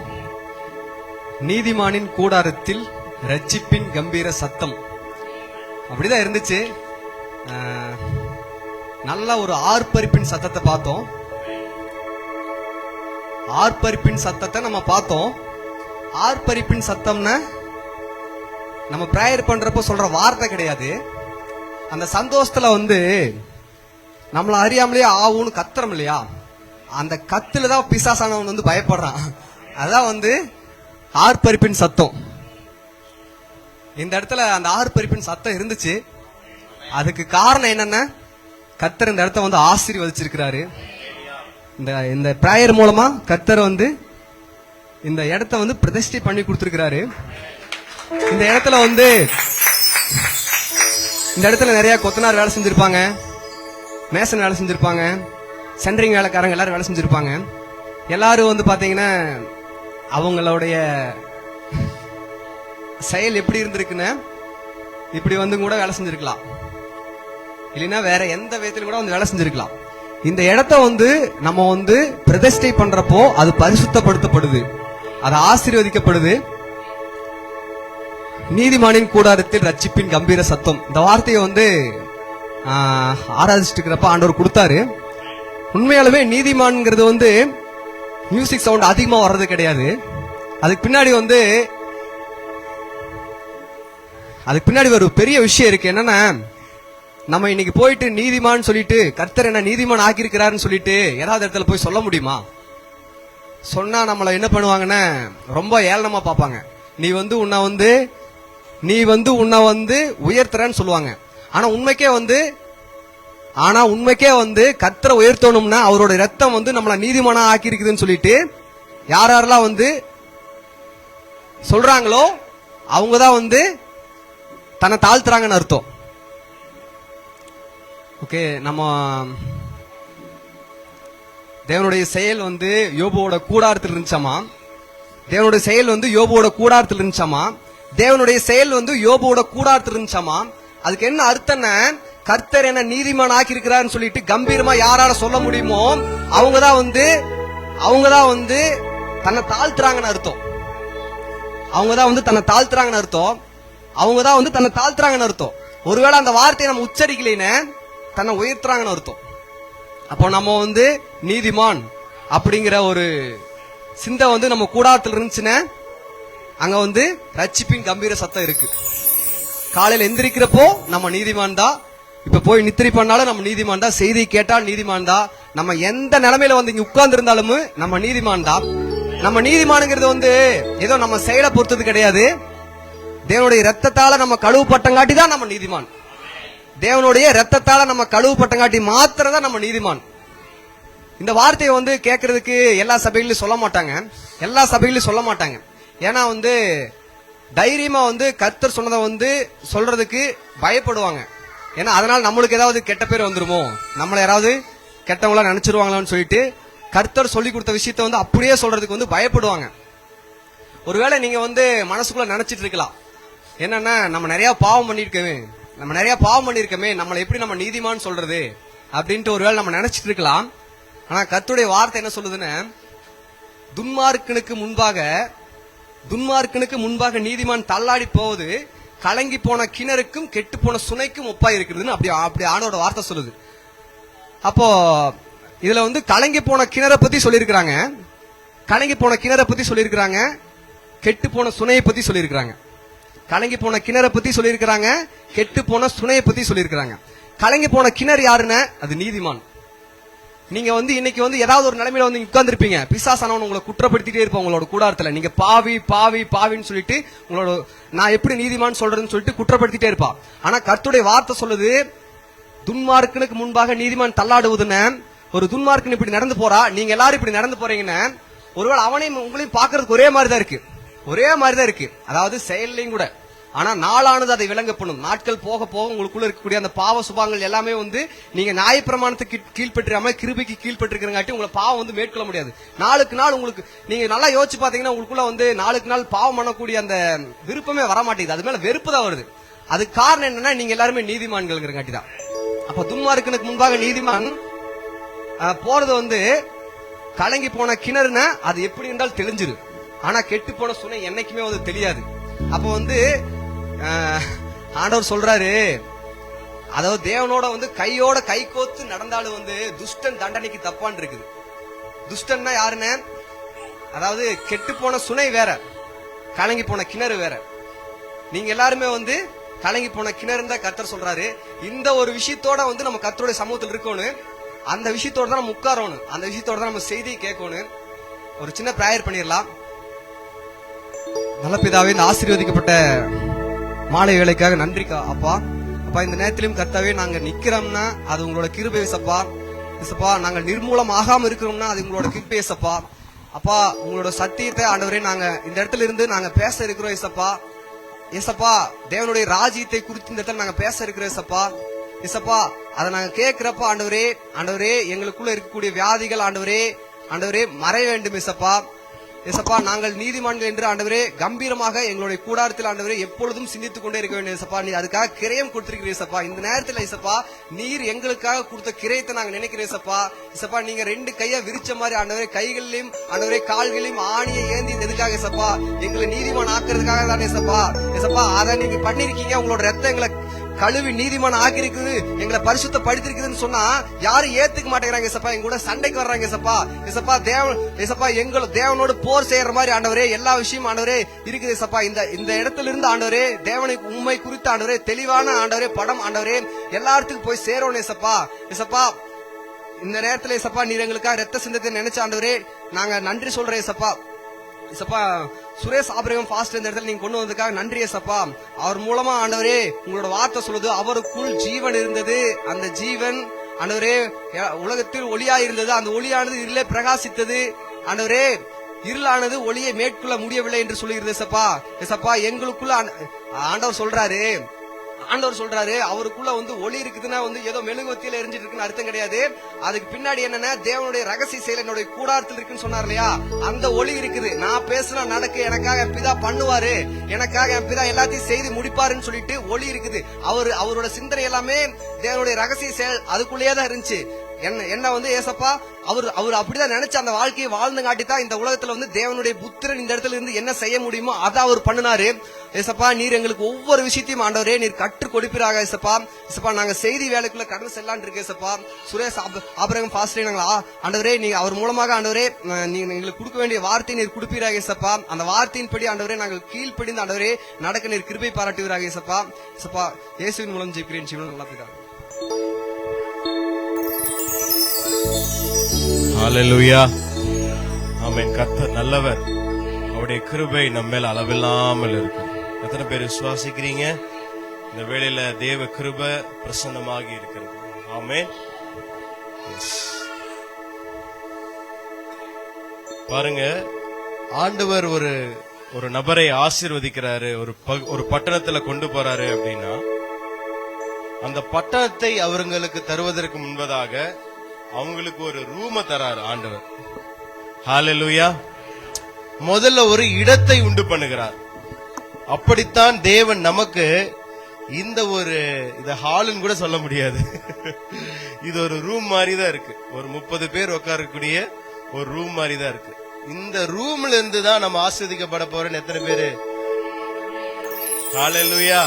நீதிமானின் கூடாரத்தில் ரட்சிப்பின் கம்பீர சத்தம் அப்படிதான் இருந்துச்சு. நல்ல ஒரு ஆர்ப்பரிப்பின் சத்தத்தை பார்த்தோம். ஆர்ப்பரிப்பின் சத்தத்தை நம்ம பார்த்தோம். ஆர்ப்பரிப்பின் சத்தம்னா நம்ம பிரேயர் பண்றப்போ சொல்ற வார்த்தை கிடையாது. அந்த சந்தோஷத்துல நம்மள அறியாமலேயே ஆவுன்னு கத்துறோம் இல்லையா, அந்த கத்துல தான் பிசாசானவன் பயப்படுறான். அதான் ஆர்ப்பரிப்பின் சத்தம். இந்த இடத்துல அந்த ஆர்ப்பரிப்பின் சத்தம் இருந்துச்சு. அதுக்கு காரணம் என்னன்னா, கர்த்தர் இந்த இடத்த ஆசீர்வதிச்சிருக்கிறாரு. இந்த பிரேயர் மூலமா கர்த்தர் இந்த இடத்த பிரதிஷ்டை பண்ணி கொடுத்திருக்கிறாரு. இந்த இடத்துல நிறைய கொத்தனார் வேலை செஞ்சிருப்பாங்க, மேசன் வேலை செஞ்சிருப்பாங்க, சென்ட்ரிங் வேலைக்காரங்க எல்லாரும் வேலை செஞ்சிருப்பாங்க. எல்லாரும் பாத்தீங்கன்னா அவங்களுடைய செயல் எப்படி இருந்திருக்குன்னு இப்படி கூட வேலை செஞ்சிருக்கலாம், இல்லைன்னா வேற எந்த விதத்திலும் கூட வேலை செஞ்சிருக்கலாம். இந்த இடத்த நம்ம பிரதிஷ்டை பண்றப்போ அது பரிசுத்தப்படுத்தப்படுது, அது ஆசீர்வதிக்கப்படுது. நீதிமானின் கூடாரத்தில் ரட்சிப்பின் கம்பீர சத்தம், இந்த வார்த்தையை ஆராதிச்சுட்டு இருக்கிறப்ப ஆண்டவர் கொடுத்தாரு. உண்மையாலுமே நீதிமான்ங்கிறது மியூசிக் சவுண்ட் அதிகமா வர்றது கிடையாது. அதுக்கு பின்னாடி ஒரு பெரிய விஷயம் இருக்கு. என்னன்னா, நம்ம இன்னைக்கு போயிட்டு நீதிமான் சொல்லிட்டு கர்த்தர் என்ன நீதிமான் ஆக்கியிருக்கிறாருன்னு சொல்லிட்டு ஏதாவது இடத்துல போய் சொல்ல முடியுமா? சொன்னா நம்மள என்ன பண்ணுவாங்கன்னா ரொம்ப ஏளனமா பார்ப்பாங்க. நீ உன்னை உயர்த்துறன்னு சொல்லுவாங்க. ஆனா உண்மைக்கே கர்த்தரை உயர்த்தணும்னா அவரோட ரத்தம் நம்மள நீதிமானா ஆக்கி இருக்குதுன்னு சொல்லிட்டு யாரெல்லாம் சொல்றாங்களோ அவங்கதான் தன்னை தாழ்த்துறாங்கன்னு அர்த்தம். ஓகே, நம்ம தேவனுடைய செயல் யோபுவோட கூடாரத்தில் இருந்துச்சாமா. தேவனுடைய செயல் யோபுவோட கூடாரத்தில் இருந்துச்சாமா. தேவனுடைய செயல் யோபுவோட கூடாரத்தில் இருந்துச்சாமா. அதுக்கு என்ன அர்த்தம்னா, கர்த்தர் என்ன நீதிமான் ஆக்கி இருக்கிறாருன்னு சொல்லிட்டு கம்பீரமா யாரால சொல்ல முடியுமோ அவங்கதான் தன்னை தாழ்த்துறாங்கன்னு அர்த்தம். அவங்கதான் தன்னை தாழ்த்துறாங்கன்னு அர்த்தம். அவங்கதான் தன்னை தாழ்த்துறாங்கன்னு அர்த்தம். ஒருவேளை அந்த வார்த்தையை நம்ம உச்சரிக்கலைன்னு தன்னை உயர்த்துறாங்கன்னு அர்த்தம். அப்போ நம்ம நீதிமான் அப்படிங்கிற ஒரு சிந்தை நம்ம கூடாரத்தில் இருந்துச்சுன்னா அங்க வந்து ரட்சிப்பின் கம்பீர சத்தம் இருக்கு. காலையில எந்திரிக்கிறப்போ நம்ம நீதிமான் தான், இப்ப போய் நித்திரை பண்ணாலும் நம்ம நீதிமான் தான், செய்தி கேட்டால் நீதிமான் தான், நம்ம எந்த நிலைமையில வந்து இங்க உட்கார்ந்து இருந்தாலும் நம்ம நீதிமான் தான். நம்ம நீதிமானுங்கிறது வந்து ஏதோ நம்ம செயலை பொறுத்தது கிடையாது. தேவனுடைய ரத்தத்தால நம்ம கழுவுப்பட்டங்காட்டி தான் நம்ம நீதிமான். தேவனுடைய ரத்தத்தால நம்ம கழுவுப்பட்டங்காட்டி மாத்திரம் தான் நம்ம நீதிமான். இந்த வார்த்தையை வந்து கேட்கறதுக்கு எல்லா சபைகளிலும் சொல்ல மாட்டாங்க, எல்லா சபைகளிலும் சொல்ல மாட்டாங்க. ஏன்னா வந்து தைரியமா வந்து கர்த்தர் சொன்னதை வந்து சொல்றதுக்கு பயப்படுவாங்க. ஏன்னா அதனால நம்மளுக்கு ஏதாவது கெட்ட பேர் வந்துருமோ, நம்மள யாராவது கெட்டவங்களா நினைச்சிருவாங்களான்னு சொல்லிட்டு கர்த்தர் சொல்லி கொடுத்த விஷயத்த வந்து அப்படியே சொல்றதுக்கு வந்து பயப்படுவாங்க. ஒருவேளை நீங்க வந்து மனசுக்குள்ள நினைச்சிட்டு இருக்கலாம், என்னன்னா நம்ம நிறைய பாவம் பண்ணிருக்கோமே, நம்மளை எப்படி நம்ம நீதிமான் சொல்றது அப்படின்ட்டு ஒருவேளை நம்ம நினைச்சிட்டு இருக்கலாம். ஆனா கர்த்தருடைய வார்த்தை என்ன சொல்லுதுன்னு, துன்மார்க்கனுக்கு முன்பாக நீதிமான் தள்ளாடி போவது கலங்கி போன கிணறுக்கும் கெட்டு போன சுனைக்கும் ஒப்பாய் இருக்கிறதுன்னு அப்படி ஆண்டோட வார்த்தை சொல்லுது. அப்போ இதுல வந்து கலங்கி போன கிணறை பத்தி சொல்லியிருக்கிறாங்க, கெட்டு போன சுனையை பத்தி சொல்லியிருக்கிறாங்க. கலங்கி போன கிணறை பத்தி சொல்லியிருக்கிறாங்க, கெட்டு போன சுனையை பத்தி சொல்லியிருக்கிறாங்க. கலங்கி போன கிணறு யாருன்னு, அது நீதிமான். நீங்க வந்து இன்னைக்கு வந்து ஏதாவது ஒரு நிலைமையில வந்து உட்கார்ந்துருப்பீங்க, பிசாசானவன் உங்களை குற்றப்படுத்திட்டே இருப்பான் உங்களோட கூடாரத்துல. நீங்க பாவின்னு சொல்லிட்டு உங்களோட நான் எப்படி நீதிமான் சொல்றேன்னு சொல்லிட்டு குற்றப்படுத்திட்டே இருப்பா. ஆனா கர்த்தருடைய வார்த்தை சொல்லுது, துன்மார்க்கனுக்கு முன்பாக நீதிமான் தள்ளாடுவதுன்னு. ஒரு துன்மார்க்கன் இப்படி நடந்து போறா, நீங்க எல்லாரும் இப்படி நடந்து போறீங்கன்னு, ஒருவேளை அவனையும் உங்களையும் பாக்குறதுக்கு ஒரே மாதிரி தான் இருக்கு, அதாவது செயல்லையும் கூட. ஆனா நாளானது அதை விளங்கப்படும். நாட்கள் போக போக உங்களுக்குள்ள இருக்கக்கூடிய அந்த பாவ சுபாங்கள் எல்லாமே வந்து நீங்க நியாயப்பிரமாணத்துக்கு கீழ்பற்றாம கிருபைக்கு கீழ்பற்றிருக்கிறங்காட்டி உங்களை பாவம் வந்து மேற்கொள்ள முடியாது. நாளுக்கு நாள் உங்களுக்கு நீங்க நல்லா யோசிச்சு பாத்தீங்கன்னா உங்களுக்குள்ள வந்து நாளுக்கு நாள் பாவம் பண்ணக்கூடிய அந்த விருப்பமே வர மாட்டேங்குது, அது மேல வெறுப்பு தான் வருது. அதுக்கு காரணம் என்னன்னா நீங்க எல்லாருமே நீதிமான்கள்ங்கிறங்காட்டி தான். அப்ப துன்மார்க்கனுக்கு முன்பாக நீதிமான் போறது வந்து கலங்கி போன கிணறுனா அது எப்படி இருந்தாலும் தெளிஞ்சிரு, ஆனா கெட்டு போன சுனை என்னைக்குமே வந்து தெரியாது. அப்ப வந்து ஆண்டவர் சொல்றாரு, அதாவது தேவனோட வந்து கையோட கை கோத்து நடந்தாலும் வந்து துஷ்டன் தண்டனைக்கு தப்பான் இருக்குது. துஷ்டன்னா யாருன்னு, அதாவது கெட்டு போன சுனை வேற, கலங்கி போன கிணறு வேற. நீங்க எல்லாருமே வந்து கலங்கி போன கிணறு தான் கர்த்தர் சொல்றாரு. இந்த ஒரு விஷயத்தோட வந்து நம்ம கர்த்தருடைய சமூகத்தில் இருக்கணும், அந்த விஷயத்தோட தான் நம்ம உட்காரணும், அந்த விஷயத்தோட தான் நம்ம செய்தியை கேட்கணும். ஒரு சின்ன பிரேயர் பண்ணிடலாம். நல்ல பிதாவே, இந்த ஆசீர்வதிக்கப்பட்ட மாலை வேலைக்காக நன்றி அப்பா. இந்த நேரத்திலும் கர்த்தாவே நாங்க நிக்கிறோம்னா அது உங்களோட கிருபை ஏசப்பா. நாங்க நிர்மூலம் ஆகாம இருக்கிறோம்னா அது உங்களோட கிருபை ஏசப்பா. அப்பா உங்களோட சத்தியத்தை ஆண்டவரே நாங்க இந்த இடத்துல இருந்து நாங்க பேச இருக்கிறோம் ஏசப்பா. தேவனுடைய ராஜ்யத்தை குறித்து இந்த இடத்துல நாங்க பேச இருக்கிறோம் ஏசப்பா. அதை நாங்க கேட்கிறப்ப ஆண்டவரே எங்களுக்குள்ள இருக்கக்கூடிய வியாதிகள் ஆண்டவரே மறைய வேண்டும் ஏசப்பா. நாங்கள் நீதிமான்கள் என்று ஆண்டவரே கம்பீரமாக எங்களுடைய கூடாரத்தில் ஆண்டவரே எப்பொழுதும் சிந்தித்துக் கொண்டே இருக்க வேண்டும் ஏசப்பா. நீ அதுக்காக கிரயம் கொடுத்திருக்கிறீசப்பா. இந்த நேரத்தில் ஏசப்பா நீர் எங்களுக்காக கொடுத்த கிரயத்தை நாங்க நினைக்கிறேன் ஏசப்பா. நீங்க 2 கையை விரிச்ச மாதிரி ஆண்டவரே கைகளிலும் ஆண்டவரே கால்களையும் ஆணியை ஏந்தி எதுக்காக ஏசப்பா, எங்களை நீதிமான் ஆக்குறதுக்காக தானே ஏசப்பா. அதை நீங்க பண்ணிருக்கீங்க. உங்களோட ரத்தம் எங்களை கழுவி நீதிமான் ஆக்கிருக்குது, எங்களை பரிசுத்த படுத்திருக்குதுன்னு சொன்னா யாரும் ஏத்துக்க மாட்டேங்கிறாங்க ஏசப்பா. எங்க கூட சண்டைக்கு வர்றாங்க ஏசப்பா. தேவனோடு போர் செய்யற மாதிரி ஆண்டவரே எல்லா விஷயமும் ஆண்டவரே இருக்குது ஏசப்பா. இந்த இடத்துல இருந்து ஆண்டவரே தேவனை உண்மை குறித்து ஆண்டவரே தெளிவான ஆண்டவரே படம் ஆண்டவரே எல்லா இடத்துக்கும் போய் சேரணும் ஏசப்பா. இந்த நேரத்துல ஏசப்பா நீர் எங்களுக்காக ரத்த சிந்தத்தை நினைச்ச ஆண்டவரே நாங்க நன்றி சொல்றேன் ஏசப்பா. சுரேஷ் ஆபிரகாம் ஃபாஸ்ட் இந்த இடத்துல நீங்க கொண்டு வந்ததுக்காக நன்றி ஏசப்பா. அவர் மூலமா ஆண்டவரே உங்களோட வார்த்தை சொல்லுது, அவருக்குள் ஜீவன் இருந்தது, அந்த ஜீவன் ஆண்டவரே உலகத்தில் ஒளியா இருந்தது, அந்த ஒளியானது இருளே பிரகாசித்தது ஆண்டவரே. இருளானது ஒளியை மேற்கொள்ள முடியவில்லை என்று சொல்லுகிறது ஏசப்பா. எங்களுக்குள்ள ஆண்டவர் சொல்றாரு அவருக்குள்ள வந்து ஒளி இருக்குதுன்னா வந்து ஏதோ மெழுகுவத்தியில எரிஞ்சிட்டு இருக்குன்னு அர்த்தம் கிடையாது. அதுக்கு பின்னாடி என்னன்னா தேவனுடைய ரகசிய செயல் என்னுடைய கூடாரத்தில் இருக்குன்னு சொன்னார் இல்லையா, அந்த ஒளி இருக்குது. நான் பேசுனா நடக்கு, எனக்காக என் பிதா பண்ணுவாரு, எனக்காக என் பிதா எல்லாத்தையும் செய்து முடிப்பாருன்னு சொல்லிட்டு ஒளி இருக்குது. அவரோட சிந்தனை எல்லாமே தேவனுடைய ரகசிய செயல் அதுக்குள்ளேயே தான் இருந்துச்சு. என்ன வந்து ஏசப்பா அவர் அப்படிதான் நினைச்ச அந்த வாழ்க்கையை வாழ்ந்து காட்டித்தான் இந்த உலகத்துல வந்து தேவனுடைய புத்திரன் இந்த இடத்துல இருந்து என்ன செய்ய முடியுமோ அதை அவர் பண்ணினாரு. ஏசப்பா நீர் எங்களுக்கு ஒவ்வொரு விஷயத்தையும் ஆண்டவரே நீர் கற்றுக் கொடுப்பீராக. ஏசப்பா நாங்க செய்தி வேலைக்குள்ள கடந்து செல்லான் இருக்கு. ஏசப்பா சுரேஷ் ஆபிரகாம் பாஸ்டரே நாங்கள் ஆண்டவரே நீங்க அவர் மூலமாக ஆண்டவரே நீங்க எங்களுக்கு கொடுக்க வேண்டிய வார்த்தை நீர் கொடுப்பீராக. ஏசப்பா அந்த வார்த்தையின்படி ஆண்டவரே நாங்கள் கீழ்ப்படிந்து ஆண்டவரே நடக்க நீர் கிருபை பாராட்டுவீராக. ஏசப்பா இயேசுவின் மூலம் ஜெபிக்கிறேன் ஜீவன் நல்லா பிதா. ஹல்லேலூயா. ஆமென். கர்த்தர் நல்லவர், அவருடைய கிருபை நம்ம மேல அளவில்லாமல் இருக்கு. எத்தனை பேர் விசுவாசிக்கிறீங்க? இந்த வேளையில தேவ கிருபை பிரசன்னமாகி இருக்கிறது. ஆமென். பாருங்க, ஆண்டவர் ஒரு நபரை ஆசீர்வதிக்கிறாரு, ஒரு பட்டணத்துல கொண்டு போறாரு அப்படின்னா அந்த பட்டணத்தை அவங்களுக்கு தருவதற்கு முன்பதாக அவங்களுக்கு ஒரு ரூம தராரு ஆண்டவர். ஹல்லேலூயா. முதல்ல ஒரு இடத்தை உண்டு பண்ணுகிறார். அப்படித்தான் தேவன் நமக்கு இந்த ஹாலுன்னு கூட சொல்ல முடியாது, இது ஒரு ரூம் மாதிரி தான் இருக்கு. ஒரு 30 பேர் உட்காரக்கூடிய ஒரு ரூம் மாதிரி தான் இருக்கு. இந்த ரூம்ல இருந்து தான் நம்ம ஆஸ்வதிக்கப்பட போறோம்னு எத்தனை பேரு? ஹல்லேலூயா.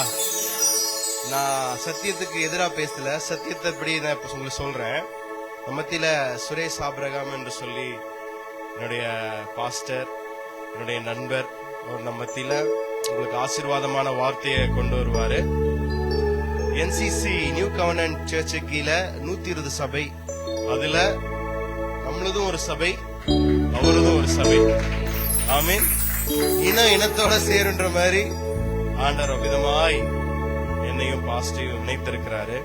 நான் சத்தியத்துக்கு எதிராக பேசல, சத்தியத்தை படி நான் இப்ப உங்களுக்கு சொல்றேன். மத்தியில சுரேஷ் ஆபிரகாம் என்று சொல்லி என்னுடைய பாஸ்டர், என்னுடைய நண்பர், அவர் நம்ம மத்தியில உங்களுக்கு ஆசீர்வாதமான வார்த்தையை கொண்டு வருவாரு. NCC நியூ கவர்னன்ட் சர்ச்சு கீழே 120 சபை, அதுல நம்மளதும் ஒரு சபை, அவரதும் ஒரு சபை. ஆமீன். இனத்தோட சேருன்ற மாதிரி ஆண்டவர் விதமாய் என்னையும் பாஸ்டரையும் இணைத்திருக்கிறாரு.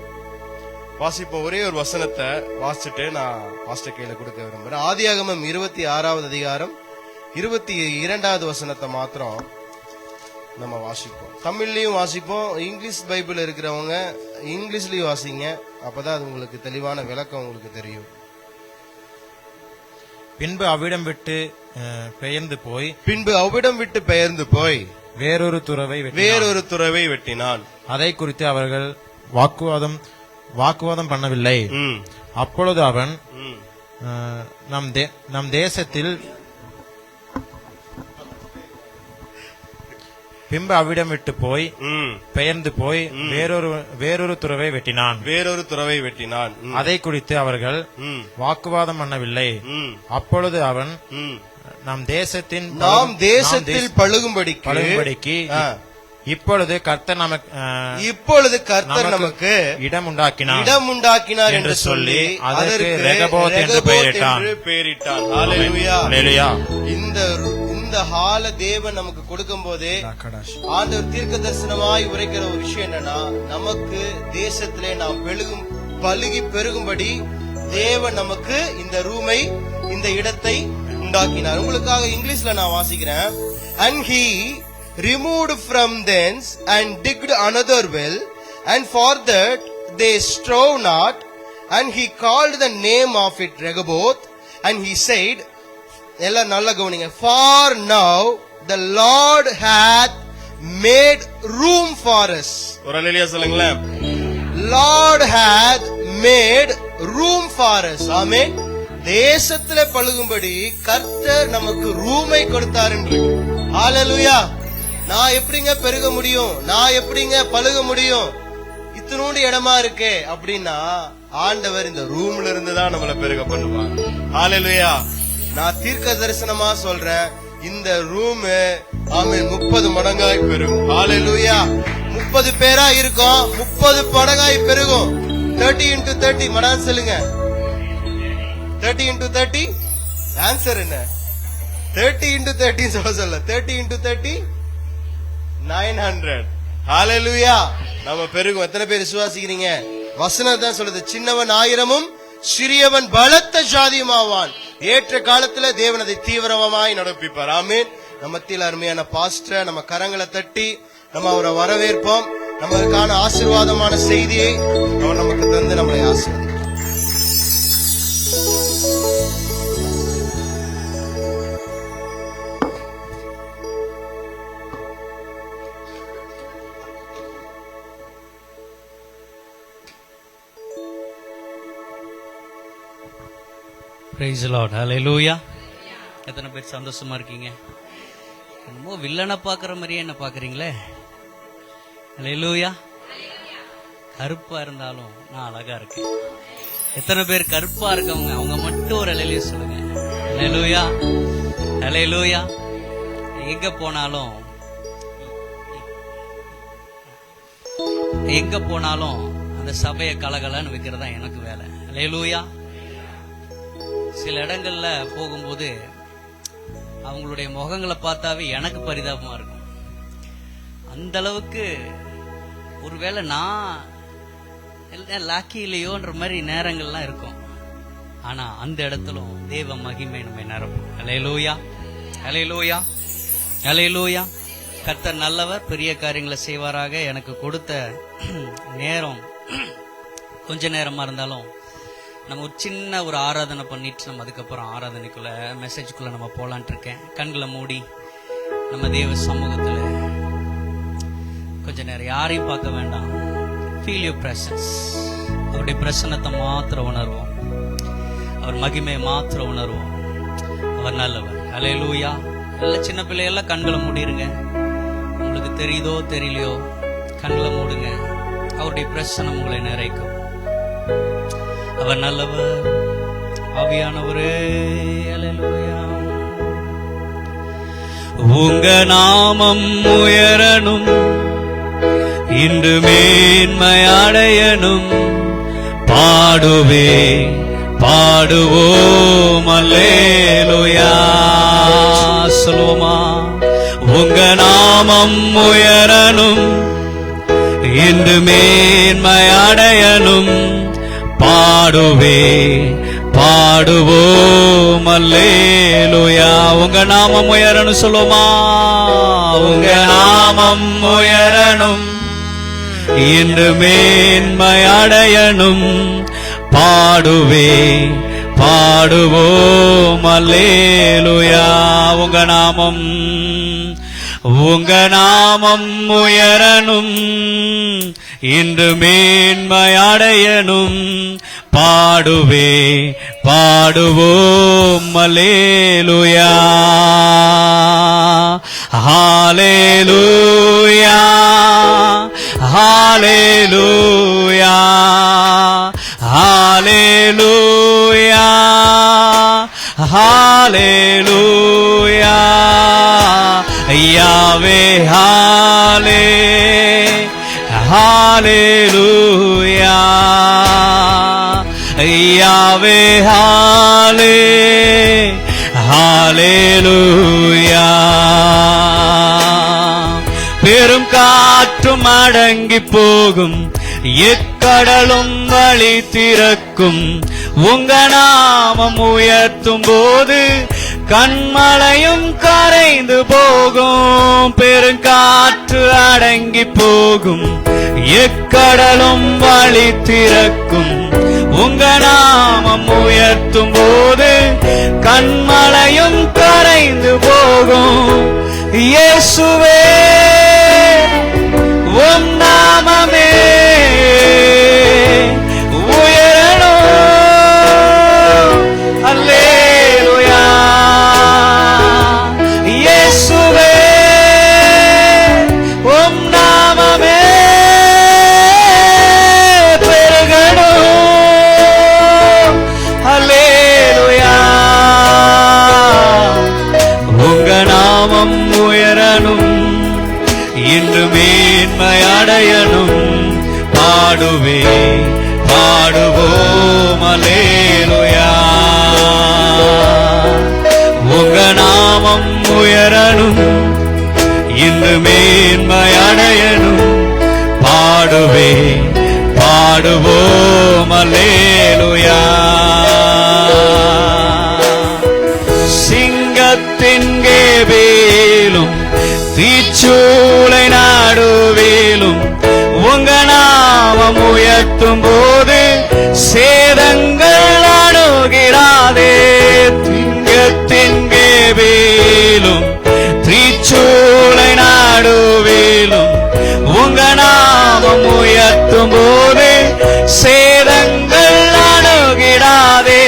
வாசிப்போம். ஒரே ஒரு வசனத்தை வாசிச்சுட்டு நான் பாஸ்டர் கையில கொடுக்க விரும்புறேன். ஆதியாகமம் 26வது அதிகாரம் 22வது வசனத்தை மாத்திரம் நம்ம வாசிப்போம். தமிழ்லயும் வாசிப்போம், இங்கிலீஷ் பைபிள் இருக்கிறவங்க இங்கிலீஷ்லயும் வாசிங்க, அப்பதான் அது உங்களுக்கு தெளிவான விளக்கம் உங்களுக்கு தெரியும். பின்பு அவ்விடம் விட்டு பெயர்ந்து போய் வேறொரு துறவை வெட்டினான். அதை குறித்து அவர்கள் வாக்குவாதம் பண்ணவில்லை. அப்பொழுது அவன் நம் தேசத்தில் பின்பு அவ்விடம் விட்டு போய் பெயர்ந்து போய் வேறொரு துறவை வெட்டினான். அதை குறித்து அவர்கள் வாக்குவாதம் பண்ணவில்லை. அப்பொழுது அவன் நாம் தேசத்தில் பழுகும்படிக்கு இப்பொழுது கர்த்தர் நமக்கு இடம் உண்டாக்கினார் என்று சொல்லி அதற்கு ரெகோபோத் என்று பெயரிட்டான். ஹல்லேலூயா. இந்த ஹால தேவன் நமக்கு கொடுக்கும் போதே ஆண்டவர் தீர்க்க தரிசனமாய் உரைக்கிற ஒரு விஷயம் என்னன்னா, நமக்கு தேசத்திலே நாம் பழுகி பெருகும்படி தேவன் நமக்கு இந்த ரூமை, இந்த இடத்தை உண்டாக்கினார். உங்களுக்காக இங்கிலீஷ்ல நான் வாசிக்கிறேன். And he removed from thence and digged another well, and for that they strove not, and he called the name of it Rehoboth, and he said, எல்லாம் நல்லா கவனிங்க, for now the Lord hath made room for us. ஒரு அல்லேலூயா சொல்லுங்களேன். Lord hath made room for us. ஆமென். தேசத்திலே பழுகும்படி கர்த்தர் நமக்கு ரூமை கொடுத்தார் என்று. ஹல்லேலூயா. நான் எப்படிங்க பெருக முடியும், நான் எப்படிங்க பழுக முடியும், இத்தனோண்டு இடமா இருக்கே அப்படின்னா ஆண்டவர் இந்த ரூம்ல இருந்து தான் நம்மள பெருக பண்ணுவார். ஹல்லேலூயா. நான் தீர்க்க தரிசனமா சொல்றேன், இந்த ரூம் ஆமென் 30 மடங்காய் பெருகும். ஹல்லேலூயா. 30 பேரா இருக்கும், 30 மடங்காய் பெருகும். 30 into 30 மடான் சொல்லுங்க. 30 into 30 ஆன்சர் என்ன? 30 into 30 சொல்ல 30 into 30 900. ஹல்லேலூயா. நம்ம பெருகும். எத்தனை பேர் விசுவாசிக்கிறீங்க? வசனம் தான் சொல்லுது, சின்னவன் 1000 சிறியவன் பலத்த ஜாதியுமாவான். ஏற்ற காலத்துல தேவன் அதை தீவிரமாய் நடப்பிப்பார். ஆமென். நம்ம மத்தியில அருமையான பாஸ்டர், நம்ம கரங்களை தட்டி நம்ம அவரை வரவேற்போம். நமக்கான ஆசீர்வாதமான செய்தியை அவர் நமக்கு தந்து நம்மளை ஆசீர்வதிப்பார். பிரைஸ் லார்ட், ஹல்லேலூயா. எத்தனை பேர் சந்தோஷமா இருக்கீங்க? என்னமோ வில்லனை பார்க்குற மாதிரியே என்ன பார்க்குறீங்களே. ஹல்லேலூயா. கருப்பா இருந்தாலும் நான் அழகா இருக்கேன். எத்தனை பேர் கருப்பா இருக்கவங்க அவங்க மட்டும் ஒரு ஹல்லேலூயா சொல்லுங்க. ஹல்லேலூயா, ஹல்லேலூயா. எங்க போனாலும் அந்த சபையை கலகலன்னு வைக்கிறதா எனக்கு வேலை. ஹல்லேலூயா. சில இடங்கள்ல போகும்போது அவங்களுடைய முகங்களை பார்த்தாவே எனக்கு பரிதாபமா இருக்கும். அந்த அளவுக்கு ஒருவேளை நான் லாக்கி இல்லையோன்ற மாதிரி நேரங்கள்லாம் இருக்கும். ஆனா அந்த இடத்துல தேவ மகிமை நம்ம நிரப்பும். ஹல்லேலூயா, ஹல்லேலூயா, ஹல்லேலூயா. கர்த்தர் நல்லவர், பெரிய காரியங்களை செய்வாராக. எனக்கு கொடுத்த நேரம் கொஞ்ச நேரமா இருந்தாலும் நம்ம ஒரு சின்ன ஒரு ஆராதனை பண்ணிட்டு நம்ம அதுக்கப்புறம் ஆராதனைக்குள்ள மெசேஜுக்குள்ள நம்ம போலான்ட்டு இருக்கேன். கண்களை மூடி நம்ம தேவ சமூகத்துல கொஞ்ச நேரம் யாரையும் பார்க்க வேண்டாம். Feel your presence. அவருடைய பிரசன்னத்தை மாத்திர உணர்வோம். அவர் மகிமையை மாத்திர உணர்வோம். அவர் நல்லவர். ஹல்லேலூயா. எல்லாம் சின்ன பிள்ளையெல்லாம் கண்களை மூடிருங்க. உங்களுக்கு தெரியுதோ தெரியலையோ கண்களை மூடுங்க. அவருடைய பிரசன்னம் உங்களை நிறைக்கும். அவர் நல்லவர். ஆவியானவரே, ஹல்லேலூயா. உங்க நாமம் உயரணும், இன்று மேன்மை அடையணும். பாடுவோம் அல்லேலூயா. சொல்லுவோமா? உங்க நாமம் உயரணும், இன்று மேன்மை அடையணும். பாடுவோம் அல்லேலூயா. உங்க நாமம் உயரணும். சொல்லுமா? உங்க நாமம் உயரணும், இன்று மேன்மை அடையணும். பாடுவோம் அல்லேலூயா. உங்க நாமம் உயரணும், இன்று மேன்மை அடையணும். பாடுவோம் அல்லேலூயா. ஹல்லேலூயா, ஹல்லேலூயா, ஹல்லேலூயா, ஹல்லேலூயா. யாவே ஹல்லேலூயா, யாவே ஹல்லேலூயா. பெரும் காற்றும் அடங்கி போகும், எக்கடலும் வழி திறக்கும். உங்க நாமம் உயர்த்தும் போது கண்மலையும் கரைந்து போகும். பெருங்காற்று அடங்கி போகும், எக்கடலும் வழி திறக்கும். உங்க நாமம் உயர்த்தும் போது கண்மலையும் கரைந்து போகும். இயேசுவே, உம் நாமமே உயரணும். அல்லேலூயா. இயேசுவே, உம் நாமமே பெருகணும். அல்லேலூயா. உங்க நாமம் உயரணும், இன்று மேன்மை அடையணும். பாடுவோம் அல்லேலூயா. உங்க நாமம் உயரணும், இன்று மேன்மை அடையணும். பாடுவோம் அல்லேலூயா. சிங்கத்தின் கேபிலும் தீச்சூளை நடுவிலும் உங்க நாமம் உயர்த்தும் போது சேதங்கள் அணுகிறாதே. சிங்கத்தின் கேபிலும் தீச்சூளை நடுவிலும் உங்க நாமம் உயர்த்தும் போது சேதங்கள் அணுகிறாதே.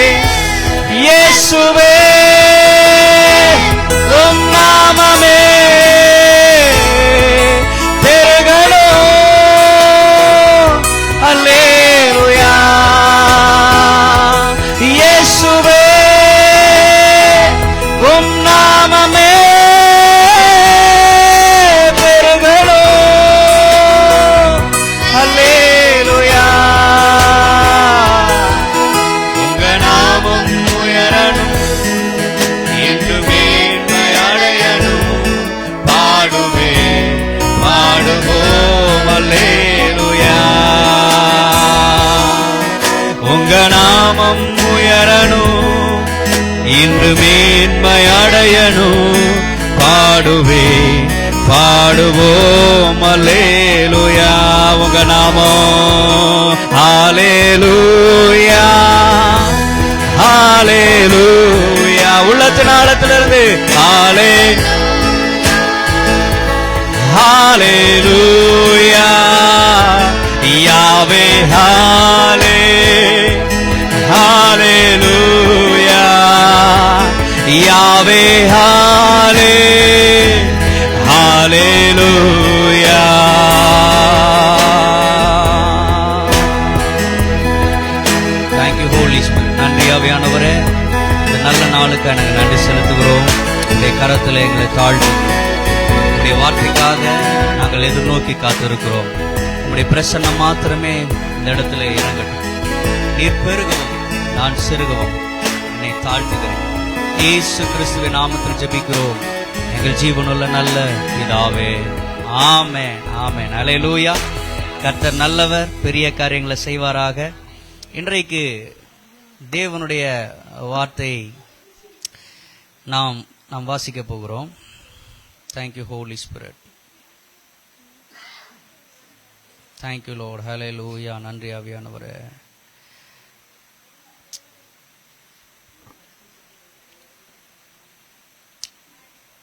நாமமே பெருகணும். அல்லேலூயா. உங்க நாமம் உயரணும், என்று மேன்மை அடையணும். பாடுவோம் அல்லேலூயா. உங்க நாமம் உயரணும், இன்று மேன்மை அடையணும். பாடுவோம் அல்லேலூயா. உங்க நாமம் ஹல்லேலூயா ஹல்லேலூயா. உள்ளத்தின் ஆழத்திலிருந்து ஹல்லேலூயா. யாவே ஹல்லேலூயா. யாவே ஹல்லேலூயா. Thank you holy spirit. நன்றி ஆவியானவரே, இந்த நல்ல நாளுக்கு நாங்கள் நன்றி செலுத்துகிறோம். உங்களுடைய கரத்தில் எங்களை தாழ்த்தி உங்களுடைய வார்த்தைக்காக நாங்கள் எதிர்நோக்கி காத்திருக்கிறோம். உங்களுடைய பிரசன்னம் மாத்திரமே இந்த இடத்துல இறங்கட்டும். நீர் பெருகவும் நான் சிறுகவும் என்னை தாழ்த்துகிறேன். இயேசு கிறிஸ்துவின் நாமத்தில் ஜெபிக்கிறோம் எங்கள் ஜீவனுள்ள நல்ல பிதாவே. ஆமென் ஆமென். அல்லேலூயா. கர்த்தர் நல்லவர், பெரிய காரியங்களை செய்வாராக. இன்றைக்கு தேவனுடைய வார்த்தை நாம் வாசிக்க போகிறோம். Thank you holy spirit. Thank you Lord. ஹல்லேலூயா. நன்றி ஆவியானவரே.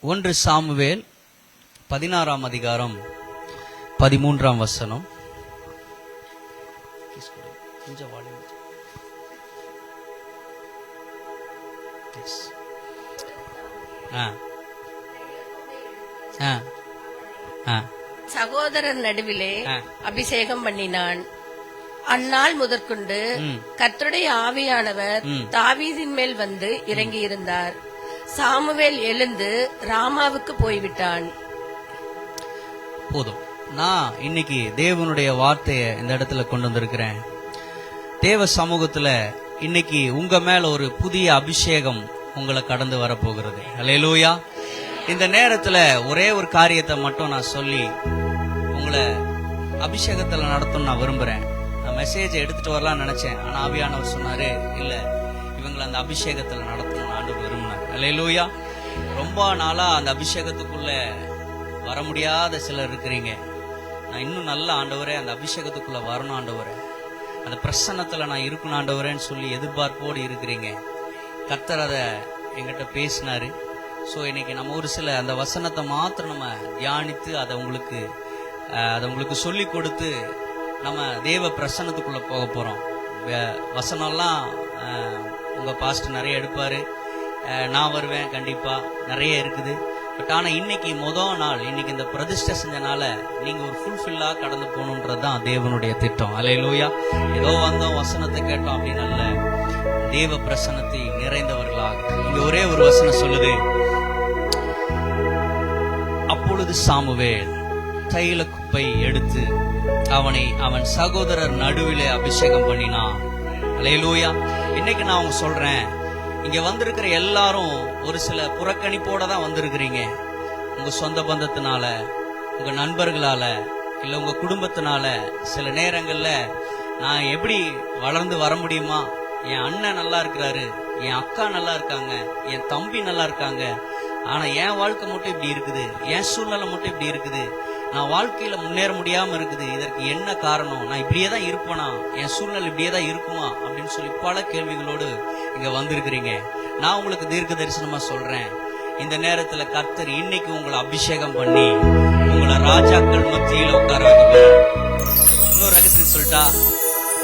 ஒன்று சாமுவேல் 16ஆம் அதிகாரம் 13ஆம் வசனம். சகோதரர் நடுவிலே அபிஷேகம் பண்ணினான். அந்நாள் முதற்கொண்டு கர்த்தருடைய ஆவியானவர் தாவீதின் மேல் வந்து இறங்கி இருந்தார். சாமுவேல் எழுந்து ராமாவுக்கு போய்விட்டான். போதும். நான் இன்னைக்கு தேவனுடைய வார்த்தையை இந்த இடத்துல கொண்டு வந்திருக்கிறேன். தேவ சமூகத்துல இன்னைக்கு உங்க மேல ஒரு புதிய அபிஷேகம் உங்களை கடந்து வரப்போகிறது. அல்லேலூயா. இந்த நேரத்துல ஒரே ஒரு காரியத்தை மட்டும் நான் சொல்லி உங்களை அபிஷேகத்துல நடத்தணும் நான் விரும்புறேன். நான் மெசேஜை எடுத்துட்டு வரலாம்னு நினைச்சேன். ஆனா ஆவியானவர் சொன்னாரு, இல்ல இவங்களை அந்த அபிஷேகத்துல நடத்தணும்னு ஆண்டவர் விரும்பினார். அல்லேலூயா. ரொம்ப நாளா அந்த அபிஷேகத்துக்குள்ள வர முடியாத சிலர் இருக்கிறீங்க. நான் இன்னும் நல்ல ஆண்டவரே அந்த அபிஷேகத்துக்குள்ள வரணும் ஆண்டவரே, அந்த பிரசன்னத்துல நான் இருக்கணும் ஆண்டவரேன்னு சொல்லி எதிர்பார்ப்போடு இருக்கிறீங்க. கர்த்தர் அதை எங்கிட்ட பேசினாரு. ஸோ இன்னைக்கு நம்ம ஒரு சில அந்த வசனத்தை மாத்திரம் நம்ம தியானித்து அதை உங்களுக்கு சொல்லி கொடுத்து நம்ம தேவ பிரசன்னத்துக்குள்ள போக போறோம். வசனம்லாம் உங்க பாஸ்டர் நிறைய எடுப்பாரு, நான் வருவேன், கண்டிப்பா நிறைய இருக்குது. பட் ஆனா இன்னைக்கு முதல் நாள், இன்னைக்கு இந்த பிரதிஷ்டை செஞ்சனால நீங்க ஒரு ஃபுல்ஃபில்லா கடந்து போகணுன்றதுதான் தேவனுடைய திட்டம். அல்லேலூயா. ஏதோ வந்தோம் வசனத்தை கேட்டோம் அப்படின்னு அல்ல, தேவ பிரசன்னத்தை நிறைந்தவர்களாக. இங்க ஒரே ஒரு வசனம் சொல்லுது, அப்பொழுது சாமுவேல் தைல குப்பை எடுத்து அவன் சகோதரர் நடுவிலே அபிஷேகம் பண்ணினான். அல்லேலூயா. இன்னைக்கு நான் அவங்க சொல்றேன், இங்க வந்திருக்கிற எல்லாரும் ஒரு சில புறக்கணிப்போட தான் வந்திருக்கிறீங்க. உங்க சொந்த பந்தத்தினால, உங்க நண்பர்களால, இல்ல உங்க குடும்பத்தினால. சில நேரங்கள்ல நான் எப்படி வளர்ந்து வர முடியுமா, என் அண்ணன் நல்லா இருக்கிறாரு, என் அக்கா நல்லா இருக்காங்க, என் தம்பி நல்லா இருக்காங்க, ஆனா என் வாழ்க்கை மட்டும் இப்படி இருக்குது, என் சூழ்நிலை மட்டும் இப்படி இருக்குது, நான் வாழ்க்கையில முன்னேற முடியாம இருக்குது, இதற்கு என்ன காரணம், நான் இப்படியே தான் இருப்பேனா, என் சூழ்நிலை இப்படியே தான் இருக்குமா அப்படின்னு சொல்லி பல கேள்விகளோடு இங்க வந்திருக்கிறீங்க. நான் உங்களுக்கு தீர்க்க தரிசனமா சொல்றேன், இந்த நேரத்துல கர்த்தர் இன்னைக்கு உங்களை அபிஷேகம் பண்ணி உங்களை ராஜாக்கள் மத்தியில உட்கார வைக்க போறார். இன்னொரு ரகசியம் சொல்லிட்டா,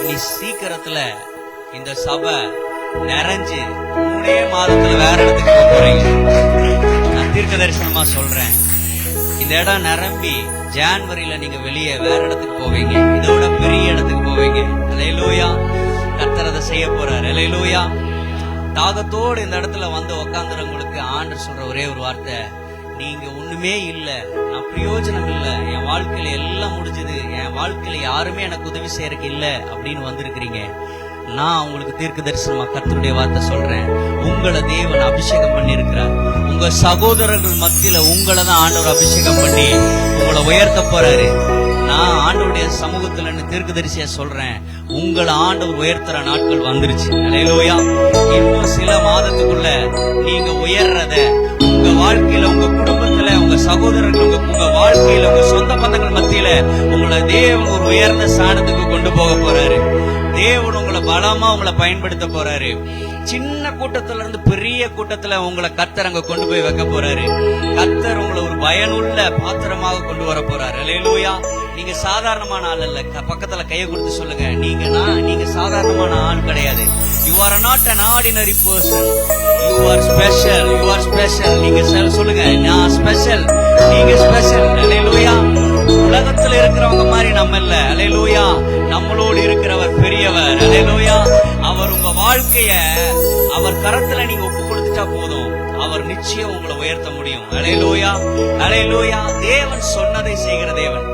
இனி சீக்கிரத்துல இந்த சபை நிறைஞ்சு 3 மாதத்துல வேற இடத்துக்கு போக போறீங்க. நான் தீர்க்க தரிசனமா சொல்றேன், இந்த இடம் நிரம்பி ஜான்வரியில நீங்க வெளியே வேற இடத்துக்கு போவீங்க, இதோட பெரிய இடத்துக்கு போவீங்க. அல்லேலூயா. கர்த்தர் அதை செய்ய போறார். அல்லேலூயா. தாகத்தோடு இந்த இடத்துல வந்து உக்காந்துறவங்களுக்கு ஆண்டவர் சொல்ற ஒரே ஒரு வார்த்தை, நீங்க ஒண்ணுமே இல்ல, நான் பிரயோஜனம் இல்ல, என் வாழ்க்கையில எல்லாம் முடிஞ்சது, என் வாழ்க்கையில யாருமே எனக்கு உதவி செய்யறதுக்கு இல்ல அப்படின்னு வந்திருக்கிறீங்க. நான் உங்களுக்கு தீர்க்க தரிசனமா கர்த்தருடைய வார்த்தை சொல்றேன், உங்களை தேவன் அபிஷேகம் பண்ணி இருக்கிறார். உங்க சகோதரர்கள் மத்தியில உங்களை தான் ஆண்டவர் அபிஷேகம் பண்ணி உங்களை உயர்த்த போறாரு. நான் ஆண்டவருடைய சமூகத்துல தீர்க்கதரிசியா சொல்றேன், உங்களை ஆண்டவர் உயர்த்துற நாட்கள் வந்துருச்சு. அல்லேலூயா. இன்னும் சில மாதத்துக்குள்ள நீங்க உயர்றத உங்க வாழ்க்கையில, உங்க குடும்பத்துல, உங்க சகோதரர்கள், உங்க வாழ்க்கையில, உங்க சொந்த பந்தங்கள் மத்தியில உங்களை தேவன் ஒரு உயர்ந்த ஸ்தானத்துக்கு கொண்டு போக போறாரு. தேவன் உங்களை பலமா உங்களை பயன்படுத்த போறாரு. சின்ன கூட்டத்துல இருந்து பெரிய கூட்டத்துல உங்களை கர்த்தர் அங்க கொண்டு போய் வைக்க போறாரு. கர்த்தர் உங்களை ஒரு பயனுள்ள பாத்திரமாக கொண்டு வர போறாரு. அல்லேலூயா. நீங்க சாதாரணமான ஆள் அல்ல. பக்கத்துல கையை கொடுத்து சொல்லுங்க, நீங்க சாதாரணமான ஆள் கிடையாது. You are not an ordinary person. You are special. You are special. நீங்க சொல்லுங்க, நான் ஸ்பெஷல், நீங்க ஸ்பெஷல். அல்லேலூயா. உலகத்துல இருக்கிறவங்க மாதிரி நம்ம இல்ல. அல்லேலூயா. நம்மளோடு இருக்கிறவர் பெரியவர். அல்லேலூயா. அவர் உங்க வாழ்க்கைய அவர் கரத்துல நீங்க ஒப்பு கொடுத்துட்டா போதும், அவர் நிச்சயம் உங்களை உயர்த்த முடியும். அல்லேலூயா. அல்லேலூயா. தேவன் சொன்னதை செய்கிற தேவன்.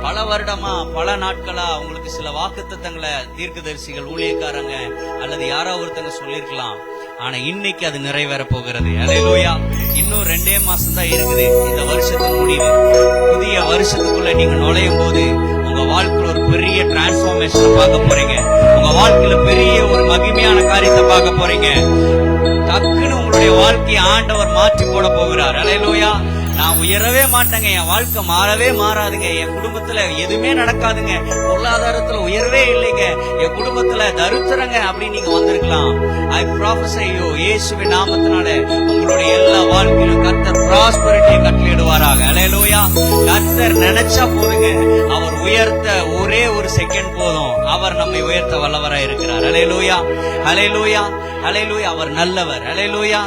பல வருடமா, பல நாட்களா உங்களுக்கு சில வாக்குத்தத்தங்களை தீர்க்கதரிசிகள், ஊழியக்காரங்க அல்லது யாரோ ஒருத்தங்க சொல்லிருக்கலாம். ஆனா இன்னைக்கு அது நிறைவேற போகிறது. அல்லேலூயா. இன்னும் 2 மாசம் தான் இருக்குது இந்த வருஷத்துக்கு முடிவு. புதிய வருஷத்துக்குள்ள நீங்க நுழையும் போது உங்க வாழ்க்கையில ஒரு பெரிய டிரான்ஸ்பார்மேஷன் பார்க்க போறீங்க. உங்க வாழ்க்கையில பெரிய ஒரு மகிமையான காரியத்தை பார்க்க போறீங்க. டக்குன்னு உங்களுடைய வாழ்க்கையை ஆண்டவர் மாற்றி போட போகிறார். அல்லேலூயா. நான் உயரவே மாட்டேங்க, என் வாழ்க்கை மாறவே மாறாதுங்க, என் குடும்பத்துல எதுவுமே நடக்காதுங்க, பொருளாதாரத்துல உயர்வே இல்லைங்க, என் குடும்பத்துல தரித்திரங்க அப்படின்னு நீங்க வந்திருக்கலாம். ஐ ப்ராஃபஸை யூ, இயேசுவின் நாமத்தினால உங்களுடைய எல்லா வாழ்க்கையிலும் கர்த்தர் ப்ராஸ்பரிட்டியை கட்டளையிடுவாராக. அல்லேலூயா. கர்த்தர் நினைச்சா போதுங்க, அவர் உயர்த்த ஒரே ஒரு செகண்ட் போதும், அவர் நம்மை உயர்த்த வல்லவராய் இருக்கிறார். அல்லேலூயா. அல்லேலூயா. அல்லேலூயா. அவர் நல்லவர். அல்லேலூயா.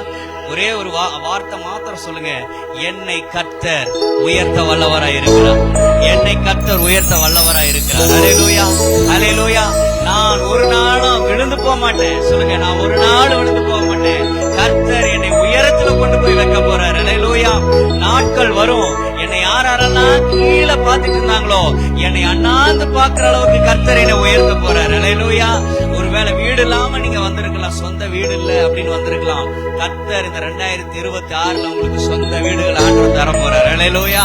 ஒரே ஒரு வார்த்தை மாத்திரம் சொல்லுங்க, என்னை கர்த்தர் உயர்த்த வல்லவராய் இருக்கிறார். என்னை கர்த்தர் உயர்த்த வல்லவராய் இருக்கிறார். அல்லேலூயா. அல்லேலூயா. நான் ஒரு நாளும் விழுந்து போக மாட்டேன். சொல்லுங்க, நான் ஒரு நாள் விழுந்து போக மாட்டேன். கர்த்தர் என்னை உயரத்துல கொண்டு போய் வைக்க போறார். அல்லேலூயா. நாட்கள் வரும், என்னை யாரெல்லாம் கீழே பார்த்துட்டு இருந்தாங்களோ என்னை அண்ணாந்து பாக்குற அளவுக்கு கர்த்தர் என்னை உயர்த்த போறார். அல்லேலூயா. ஒருவேளை வீடு இல்லாம நீங்க வந்திருக்கலாம், சொந்த வீடு இல்ல அப்படின்னு வந்திருக்கலாம். கர்த்தர் இந்த 2026 உங்களுக்கு சொந்த வீடுகள் ஆண்டவர் தர போறார். அல்லேலூயா.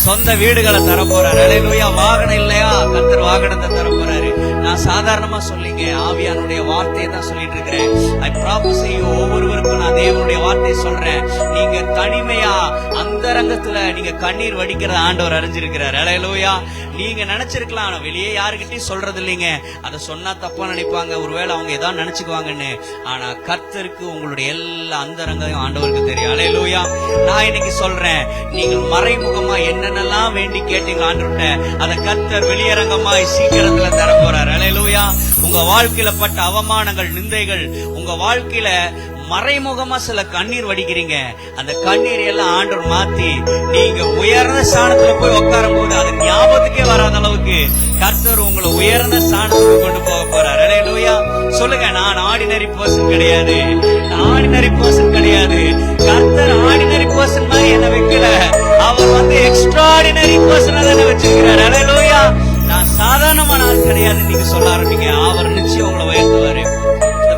சொந்த வீடுகளை தர போறாரு. அல்லேலூயா. வாகனம் இல்லையா, கர்த்தர் வாகனத்தை தர போறாரு. நான் சாதாரணமா சொல்லிங்க, ஆவியானுடைய வார்த்தையை தான் சொல்லிட்டு இருக்கிறேன். ஐ ப்ராமிஸ் யூ, ஒவ்வொருவருக்கும் நான் தேவனுடைய வார்த்தையை சொல்றேன். நீங்க தனிமையா அந்தரங்கத்துல நீங்க கண்ணீர் வடிக்கிறத ஆண்டவர் அறிஞ்சிருக்கிறார். அல்லேலூயா. நீங்க நினைச்சிருக்கலாம், வெளியே யாருக்கிட்டையும் சொல்றது இல்லைங்க, அதை சொன்னா தப்பா நினைப்பாங்க, ஒருவேளை அவங்க ஏதாவது நினைச்சுக்குவாங்கன்னு. ஆனா கர்த்தருக்கு உங்களுடைய எல்லா அந்தரங்கையும் ஆண்டவருக்கு தெரியும். அல்லேலூயா. நான் இன்னைக்கு சொல்றேன், நீங்கள் மறைமுகமா என்னென்னலாம் வேண்டி கேட்டீங்க ஆண்டவர்கிட்ட, அதை கர்த்தர் வெளியரங்கமாய் சீக்கிரத்துல தர போறார். அல்லேலூயா. உங்க வாழ்க்கையில பட்ட அவமானங்கள், நிந்தைகள், உங்க வாழ்க்கையில மறைமுகமா சில கண்ணீர் வடிக்கிறீங்க, அந்த கண்ணீர் எல்லாம் ஆண்டவர் மாத்தி நீங்க உயர்ந்த ஸ்தானத்துல போய் உட்காரும் போது அது ஞாபகத்துக்கே வராத அளவுக்கு கர்த்தர் உங்களை உயர்ந்த ஸ்தானத்துக்கு கொண்டு போக போறார். அல்லேலூயா. சொல்லுங்க, நான் ஆர்டினரி பர்சன் கிடையாது, ஆர்டினரி பர்சன் கிடையாது. கர்த்தர் ஆர்டினரி பர்சன் மாதிரி என்ன வைக்கல, அவர் எக்ஸ்ட்ராடினரி பர்சன் என்ன வச்சிருக்கிறார். அல்லேலூயா. நான் சாதாரணமான ஆள் கிடையாது நீங்க சொல்ல ஆரம்பிங்க, அவர் நிச்சயம் உங்களை உயர்த்துவாரு.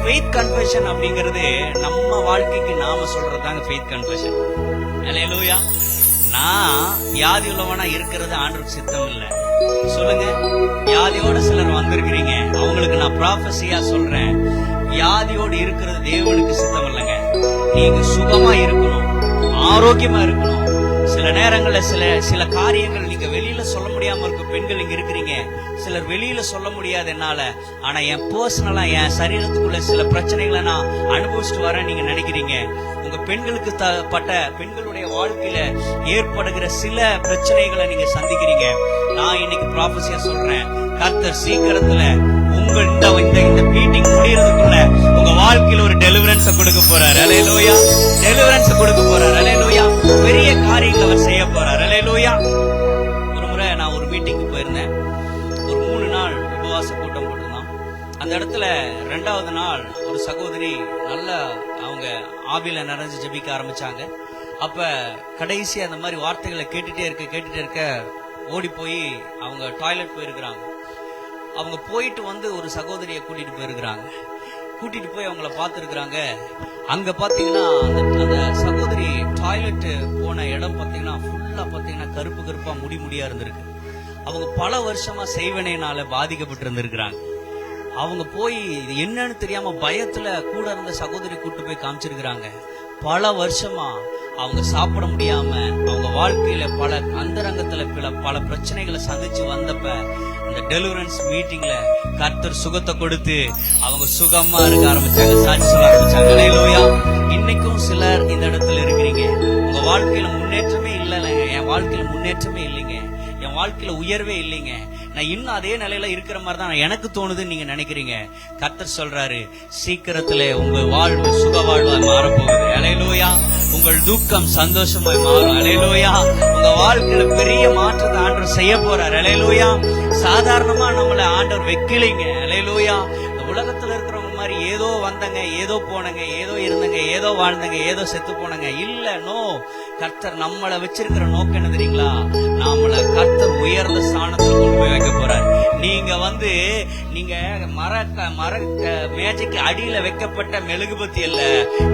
ஃபெய்த் கன்ஃபெஷன் அப்படிங்கிறது நம்ம வாழ்க்கைக்கு நாம சொல்றதாங்க ஃபெய்த் கன்ஃபெஷன். அல்லேலூயா. நான் வியாதி உள்ளவனா இருக்கிறது ஆண்டவருக்கு சித்தம் இல்ல. சொல்லுங்க, வியாதியோட சிலர் வந்திருக்கிறீங்க, அவங்களுக்கு நான் ப்ராஃபஸியா சொல்றேன், வியாதியோடு இருக்கிறது தேவனுக்கு சித்தம் இல்லைங்க. நீங்க சுகமா இருக்கணும், ஆரோக்கியமா இருக்கணும். சில நேரங்கள்ல சில காரியங்கள் நீங்க வெளியில சொல்ல முடியாம இருக்க பெண்கள் இங்க இருக்கிறீங்க, சிலர் வெளியில சொல்ல முடியாது என்னால, ஆனா என் பர்சனலா என் சரீரத்துக்குள்ள சில பிரச்சனைகளை நான் அனுபவிச்சுட்டு வரேன் நீங்க நினைக்கிறீங்க. உங்க பெண்களுக்கு பெண்களுடைய வாழ்க்கையில ஏற்படுகிற சில பிரச்சனைகளை நீங்க சந்திக்கிறீங்க. நான் இன்னைக்கு ப்ராஃபஸியா சொல்றேன், கர்த்தர் சீக்கிரத்துல உங்க இந்த மீட்டிங் முடியறதுக்குள்ள உங்க வாழ்க்கையில ஒரு டெலிவரன்ஸ் கொடுக்க போறாரு. அல்லேலூயா. டெலிவரன்ஸ் கொடுக்க போறாரு. அல்லேலூயா. பெரிய காரியங்களை அவர் செய்ய போறாரு. அல்லேலூயா. ஒரு முறை நான் ஒரு மீட்டிங்க்கு போயிருந்தேன், ஒரு 3 நாள் உபவாச கூட்டம் போட்டிருந்தோம். அந்த இடத்துல 2வது நாள் ஒரு சகோதரி நல்ல அவங்க ஆவியில நிறைஞ்சு ஜெபிக்க ஆரம்பிச்சாங்க. அப்ப கடைசி அந்த மாதிரி வார்த்தைகளை கேட்டுட்டே இருக்க ஓடி போய் அவங்க டாய்லெட் போயிருக்கிறாங்க. அவங்க போயிட்டு வந்து ஒரு சகோதரியை கூட்டிட்டு போயிருக்கிறாங்க. கூட்டிட்டு போய் அவங்கள பார்த்துருக்குறாங்க. அங்க பாத்தீங்கன்னா அந்த சகோதரி டாய்லெட் போன இடம் பாத்தீங்கன்னா ஃபுல்லா பாத்தீங்கன்னா கருப்பா முடியா இருந்திருக்கு. அவங்க பல வருஷமா செய்வனையினால பாதிக்கப்பட்டு இருந்திருக்கிறாங்க. அவங்க போய் இது என்னன்னு தெரியாம பயத்துல கூட இருந்த சகோதரி கூட்டு போய் காமிச்சிருக்கிறாங்க. பல வருஷமா அவங்க சாப்பிட முடியாம அவங்க வாழ்க்கையில பல அந்தரங்கத்துல பல பிரச்சனைகளை சந்திச்சு வந்தப்ப இந்த டெலிவரன்ஸ் மீட்டிங்ல கர்த்தர் சுகத்தை கொடுத்து அவங்க சுகமா இருக்க ஆரம்பிச்சாங்க, சாட்சி சொல்ல ஆரம்பிச்சாங்க. ஹல்லேலூயா. இன்னைக்கும் சிலர் இந்த இடத்துல இருக்கிறீங்க. உங்க வாழ்க்கையில முன்னேற்றமே இல்லைங்க. என் வாழ்க்கையில முன்னேற்றமே இல்லைங்க, என் வாழ்க்கையில உயர்வே இல்லைங்க, நான் இன்னும் அதே நிலையில இருக்கிற மாதிரி தான் எனக்கு தோணுதுன்னு நீங்க நினைக்கிறீங்க. கர்த்தர் சொல்றாரு, சீக்கிரத்துல உங்க வாழ்வு சுக வாழ்வாய் மாறப்போகுது. ஹல்லேலூயா. உங்கள் துக்கம் சந்தோஷமாய் மாறும். ஹல்லேலூயா. உங்க வாழ்க்கையில பெரிய மாற்றத்தை ஆண்டவர் செய்ய போறார். ஹல்லேலூயா. சாதாரணமா நம்மள ஆண்டவர் வைக்கலைங்க. ஹல்லேலூயா. உலகத்துல இருக்கிறவங்க மாதிரி ஏதோ வந்தங்க, ஏதோ போனங்க, ஏதோ இருந்தங்க, ஏதோ வாழ்ந்தங்க, ஏதோ செத்து போனங்க இல்ல. நோ, கர்த்தர் நம்மளை வச்சிருக்கிற நோக்கம் என்ன தெரியுங்களா? நம்மள கர்த்தர் உயர்ந்த ஸ்தானத்துல கொண்டு போய் வைக்க போறார். நீங்க மர மேஜைக்கு அடியில வைக்கப்பட்ட மெழுகுபத்தி அல்ல,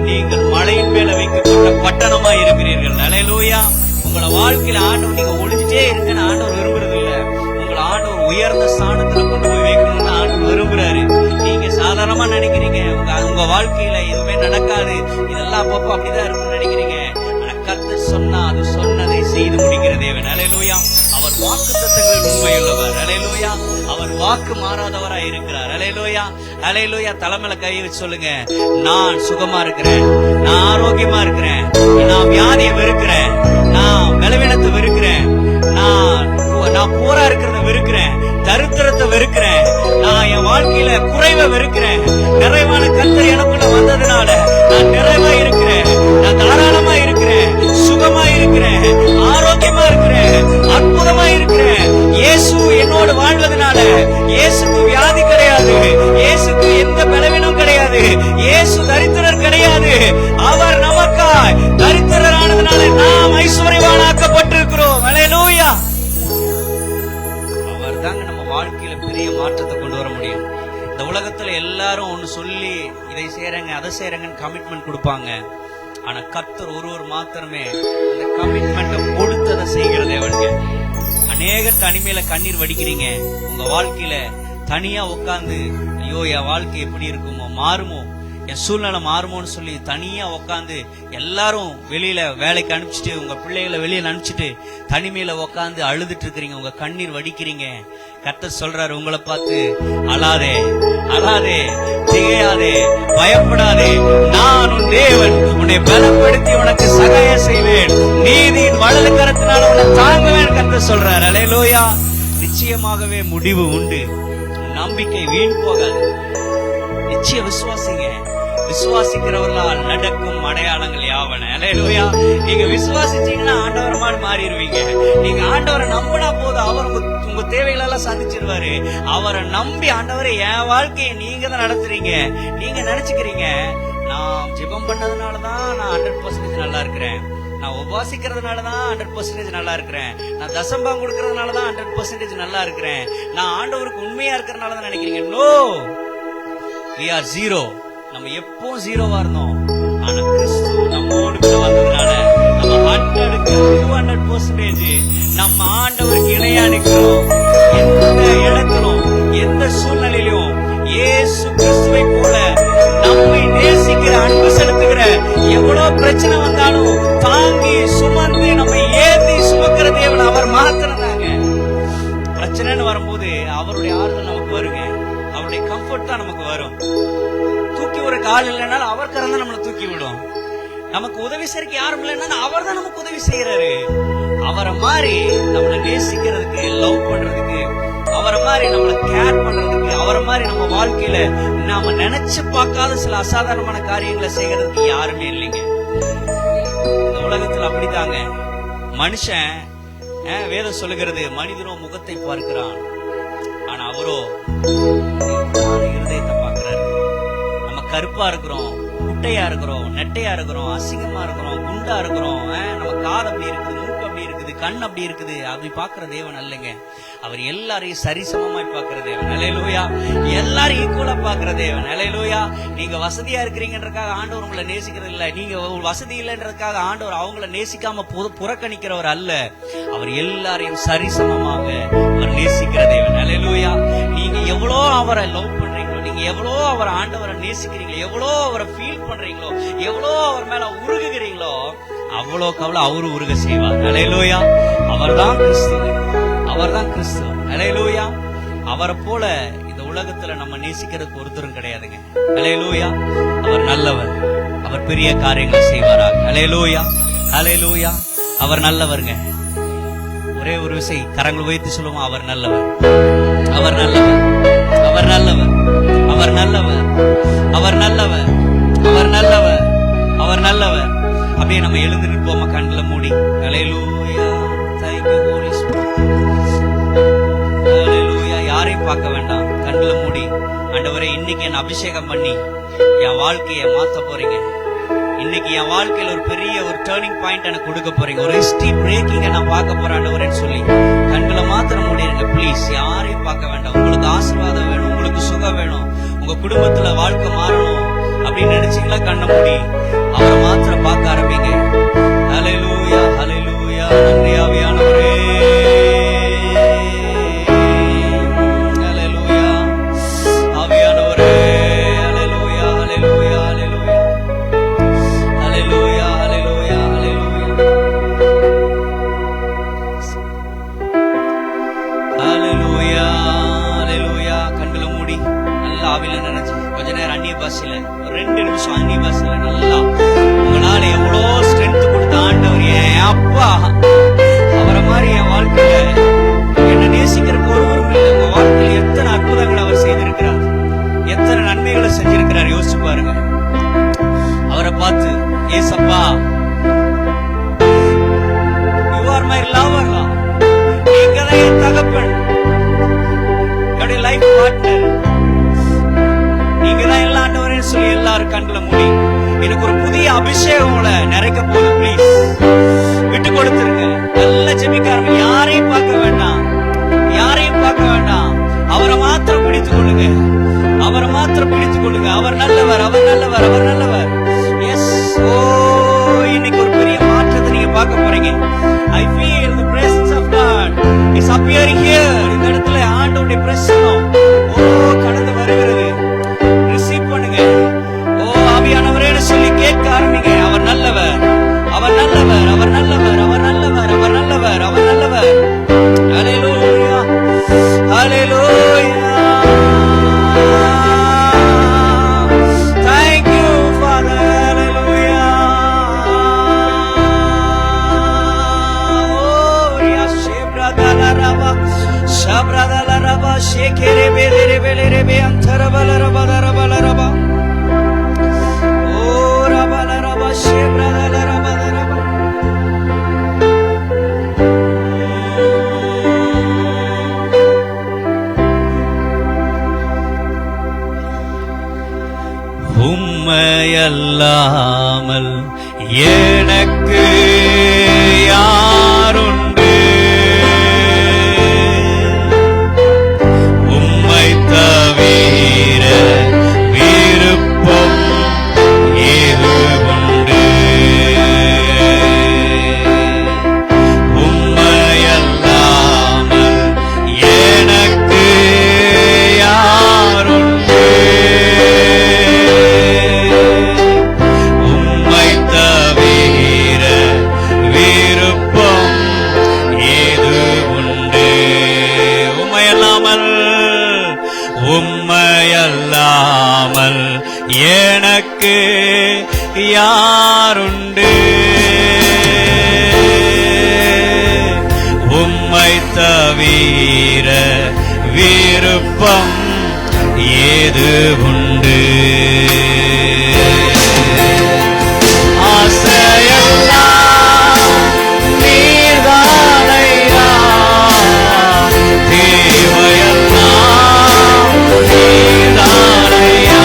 நீங்கள் மலையின் மேல வைக்கப்பட்ட பட்டணமா இருக்கிறீர்கள். ஹல்லேலூயா. உங்களை வாழ்க்கையில ஆண்டவர் நீங்க ஒளிஞ்சிட்டே இருக்குன்னு ஆண்டவர் விரும்புறது இல்ல. உங்களை ஆண்டவர் உயர்ந்த ஸ்தானத்துல கொண்டு போய் வைக்கணும்னு ஆண்டவர் விரும்புறாரு. நீங்க சாதாரணமா நினைக்கிறீங்க உங்க வாழ்க்கையில எதுவுமே நடக்காது, இதெல்லாம் அப்பப்போ அப்படிதான் இருக்குன்னு நினைக்கிறீங்க. ஆனா கர்த்தர் சொன்னா அது சொன்னதை செய்து முடிக்கிற தேவன். ஹல்லேலூயா. அவர் வாக்குத்தத்தங்களில் உண்மையுள்ளவர். ஹல்லேலூயா. அவர் வாக்கு மாறாதவராய் இருக்கிறார். ஹல்லேலூயா. ஹல்லேலூயா. தலைமையில கை வச்சு சொல்லுங்க, நான் சுகமா இருக்கிறேன், நான் ஆரோக்கியமா இருக்கிறேன், நான் வியாதியை வெறுக்கிறேன், நான் பலவீனத்தை வெறுக்கிறேன், நான் போரா இருக்கிறத வெறுக்கிறேன், தரித்திரத்தை வெறுக்கிறேன், நான் என் வாழ்க்கையில குறைவை வெறுக்கிறேன். நிறைவான கர்த்தர் எனக்குள்ள வந்ததுனால நான் நிறைவா இருக்கிறேன், நான் தாராளமா இருக்கிறேன், சுகமா இருக்கிறேன், ஆரோக்கியமா இருக்கிறேன், அற்புதமா இருக்கிறேன். இயேசு என்னோடு வாழ்வதனால இயேசுக்கு வியாதி கிடையாது, இயேசுக்கு எந்த பலவீனம் கிடையாது, இயேசு தரித்திரர் கிடையாது. அவர் நமக்காய் தரித்திரரானதுனால நாம் ஐஸ்வர்யவானாக்கப்பட்டிருக்கிறோம். ஹல்லேலூயா. அவர் தாங்க நம்ம வாழ்க்கையில பெரிய மாற்றத்தை கொண்டு வர முடியும். இந்த உலகத்துல எல்லாரும் ஒன்னு சொல்லி இதை செய்யறங்க அதை செய்யறங்கன்னு கமிட்மெண்ட் கொடுப்பாங்க. ஆனா கர்த்தர் ஒருவர் மாத்திரமே அந்த கமிட்மெண்ட்டை கொடுத்ததை செய்கிற தேவனுங்க. அநேகர் தனிமையில கண்ணீர் வடிக்கிறீங்க. உங்க வாழ்க்கையில தனியா உட்கார்ந்து ஐயோ என் வாழ்க்கை எப்படி இருக்குமோ, மாறுமோ, என் சூழ்நிலை மாறுமோன்னு சொல்லி தனியா உட்காந்து எல்லாரும் வெளியில வேலைக்கு அனுப்பிச்சிட்டு உங்க பிள்ளைகளை வெளியில அனுப்பிச்சிட்டு தனிமையில உட்காந்து அழுதுட்டு இருக்கிறீங்க, உங்க கண்ணீர் வடிக்கிறீங்க. கர்த்தர் சொல்றாரு உங்களை பார்த்து, அழாதே, அழாதே, திகையாதே, பயப்படாதே, நான் உன் தேவன், உன்னை பலப்படுத்தி உனக்கு சகாயம் செய்வேன், நீதியின் வலது கரத்தினால் உன்னை தாங்குவேன். கர்த்தர் சொல்றாரு. ஹல்லேலூயா. நிச்சயமாகவே முடிவு உண்டு. நம்பிக்கை வீண் போகாது. நிச்சயம் விசுவாசிங்க. விசுவாசிக்கிறவர்களால் நடக்கும் அடையாளங்கள் யாவன. ஹல்லேலூயா. நீங்க விசுவாசிச்சீங்கன்னா ஆண்டவர் மாறிடுவீங்க. நீங்க ஆண்டவரை நம்பினா போதும், அவர் உங்க தேவைகளெல்லாம் சந்திச்சிருவாரு. அவரை நம்பி ஆண்டவரை என் வாழ்க்கையை நீங்க தான் நடத்துறீங்க. நீங்க நினைச்சுக்கிறீங்க நான் ஜெபம் பண்ணதுனாலதான் நான் 100% நல்லா இருக்கிறேன், நான் உபாசிக்கிறதுனாலதான் 100% நல்லா இருக்கிறேன், நான் தசம்பம் கொடுக்கறதுனாலதான் 100% நல்லா இருக்கிறேன், நான் ஆண்டவருக்கு உண்மையா இருக்கிறதுனாலதான் நினைக்கிறீங்க. No, we are zero. நம்ம எப்பவும் ஜீரோவா இருந்தோம். ஆனா கிறிஸ்து நம்மோடு வந்ததுனால நம்ம 100க்கு 200% நம்ம ஆண்டவருக்கு இணையா நிக்கிறோம். எந்த இடத்திலும் எந்த சூழ்நிலையிலும் இயேசு கிறிஸ்துவை போல நம்மை நேசிக்கிற, அன்பு செலுத்துகிற, எவ்வளவு பிரச்சனை வந்தாலும் தாங்கி சுமந்து நம்மை ஏந்தி சுமக்கிற தேவன் அவர் மாத்திரம் தாங்க. பிரச்சனைன்னு வரும்போது அவருடைய ஆறுதல் நமக்கு வருங்க, அவருடைய கம்ஃபர்ட் தான் நமக்கு வரும். தூக்கி ஒரு கால் இல்லைனாலும் அவர் கரம் தான் நம்மளை தூக்கி விடும். நமக்கு உதவி செய்யறதுக்கு யாரும் இல்லைன்னா அவர் தான் நமக்கு உதவி செய்யறாரு. அவரை மாதிரி நம்மளை நேசிக்கிறதுக்கு, லவ் பண்றதுக்கு, அவரை மாதிரி நம்மளை கேர் பண்றதுக்கு, அவரை மாதிரி நம்ம வாழ்க்கையில நாம நினைச்சு பார்க்காத சில அசாதாரணமான காரியங்களை செய்யறதுக்கு யாருமே இல்லைங்க. இந்த உலகத்துல அப்படித்தாங்க. மனுஷன் வேதம் சொல்லுகிறது, மனிதனோ முகத்தை பார்க்கிறான், ஆனா அவரோ இருதயத்தை கருப்பா இருக்கிறோம், குட்டையா இருக்கிறோம், நெட்டையா இருக்கிறோம், அசிங்கமா இருக்கிறோம், குண்டா இருக்கிறோம், நம்ம காது அப்படி இருக்குது, மூக்கு அப்படி இருக்குது, கண் அப்படி இருக்குது, அப்படி பாக்குற தேவன் அல்லங்க. அவர் எல்லாரையும் சரிசமமாய் பாக்குற தேவன். அல்லேலூயா. எல்லாரும் ஈக்குவலா பாக்குற தேவன். அல்லேலூயா. நீங்க வசதியா இருக்கிறீங்கன்றதுக்காக ஆண்டவர் உங்களை நேசிக்கிறது இல்ல. நீங்க வசதி இல்லைன்றதுக்காக ஆண்டவர் அவங்கள நேசிக்காம புறக்கணிக்கிறவர் அல்ல. அவர் எல்லாரையும் சரிசமமாக அவர் நேசிக்கிற தேவன். அல்லேலூயா. நீங்க எவ்வளோ அவரை லவ் பண்றீங்களோ, நீங்க எவ்வளோ அவர் ஆண்டவரை நேசிக்கிறீங்களோ, எவ்வளோ அவரை ஃபீல் பண்றீங்களோ, எவ்வளோ அவர் மேல உருகுகிறீங்களோ, அவ்வளோக்கு அவ்வளோ அவரு உருக செய்வார். அல்லேலூயா. அவர்தான் கிறிஸ்து, அவர்தான் கிறிஸ்து. அல்லேலூயா. அவரை போல இந்த உலகத்துல நம்ம நேசிக்கிறதுக்கு ஒருத்தரும் கிடையாதுங்க. அல்லேலூயா. அவர் நல்லவர், அவர் பெரிய காரியங்களை செய்வாராக. அல்லேலூயா. அல்லேலூயா. அவர் நல்லவருங்க. ஒரே ஒரு விஷயம் கரங்கள் வைத்து சொல்லுவோம், அவர் நல்லவர், அவர் நல்லவர், அவர் நல்லவர், அவர் நல்லவர், அவர் நல்லவர், அவர் நல்லவர், அவர் நல்லவர். அப்படியே நம்ம எழுந்து நிற்போமா கண்களை மூடி. அல்லேலூயா. Thank you Holy Spirit. அல்லேலூயா. யாரையும் பார்க்க வேண்டாம், கண்களை மூடி. ஆண்டவரே, இன்னைக்கு என்ன அபிஷேகம் பண்ணி என் வாழ்க்கையை மாத்த போறீங்க. இன்னைக்கு என் வாழ்க்கையில ஒரு பெரிய ஒரு டர்னிங் பாயிண்ட் எனக்கு கொடுக்க போறீங்க. ஒரு ஹிஸ்டரி பிரேக்கிங்க நான் பார்க்க போறேன் ஆண்டவரேன்னு சொல்லி கண்களை மாத்திரம் மூடிடுங்க ப்ளீஸ். யாரையும் பார்க்க வேண்டாம். உங்களுக்கு ஆசீர்வாதம் வேணும், உங்களுக்கு சுகம் வேணும், உங்க குடும்பத்துல வாழ்க்கை மாறணும் அப்படின்னு நினைச்சீங்களா, கண்ணை மூடி அவரை மாத்திரம் பார்க்க ஆரம்பிங்க. ஹல்லேலூயா. ஹல்லேலூயா. நன்றி ஆவியானவரே. ஹல்லேலூயா. ஆவியானவரே. ஹல்லேலூயா. ஹல்லேலூயா. ஹல்லேலூயா. ஹல்லேலூயா. ஹல்லேலூயா. ஹல்லேலூயா. ஹல்லேலூயா. கண்களை மூடி நல்லா ஆவியில நினைச்சு கொஞ்ச நேரம் அந்நிய பாஷையில 2 நிமிஷம் அந்நிய பாஷையில நல்லா உங்களால எவ்வளோ ஸ்ட்ரென்த் கொடுத்த ஆண்டவர் என் அப்பா. அவரை மாதிரி என் வாழ்க்கையில என்ன நேசிக்கிறதுக்கு ஒருவரும் இல்லை. உங்க வாழ்க்கையில எத்தனை அற்புதங்கள் அவர் செய்திருக்கிறார், எத்தனை நன்மைகளை செஞ்சிருக்கிறார் யோசிச்சு பாருங்க. அவரை பார்த்து, ஏசப்பா யூ ஆர் மை லவர், நீங்க தான் என் தகப்பன், என்னுடைய லைஃப் பார்ட்னர், நீங்க தான் எல்லா ஆண்டவரேன்னு சொல்லி எல்லாரும் கண்களை மூடி எனக்கு ஒரு புதிய அபிஷேகம் நிறைக்க போகுது ப்ளீஸ். விட்டு கொடுத்துருங்க. நல்லா ஜெபிக்காரங்க. யாரையும் பார்க்க வேண்டாம், யாரையும் பார்க்க வேண்டாம். அவரை மாத்திரம் பிடித்துக் கொள்ளுங்க, அவரை மாத்திரம் பிடித்துக் கொள்ளுங்க. அவர் நல்லவர், அவர் நல்லவர், அவர் நல்லவர். எஸ். ஓ, இன்னைக்கு ஒரு பெரிய மாற்றத்தை நீங்க பார்க்க போறீங்க. I feel the presence of God is appearing here. இந்த இடத்துல ஆண்டவருடைய பிரசன்னம் கடந்து வருகிறது. ரிசீவ் பண்ணுங்க. ஓ ஆவியானவரேன்னு சொல்லி கேட்க ஆரம்பிங்க. அவர் நல்லவர், அவர் நல்லவர், அவர் நல்லவர், அவர் நல்லவர், அவர் நல்லவர், அவர் நல்லவர். ஹல்லேலூயா. ஹல்லேலூயா. Thank you Father. Hallelujah. Oh ya shebradalaraba shabradalaraba shekerebederebelebe antarabalaraba. Oh rabalaraba shebradalaraba. உம்மையல்லாமல் எனக்கு யாருண்டு, உம்மை தவிர விருப்பம் ஏது உண்டு, உம்மையல்லாமல் எனக்கு யாருண்டு, உம்மை தவிர விருப்பம் ஏது உண்டு, உம்மையல்லாமல், உம்மையல்லாமல் எனக்கு யாருண்டு, உம்மை தவிர விருப்பம் ஏது உண்டு, ஆசையெல்லாம் நீர்தானையா, தேவையெல்லாம் நீர்தானையா,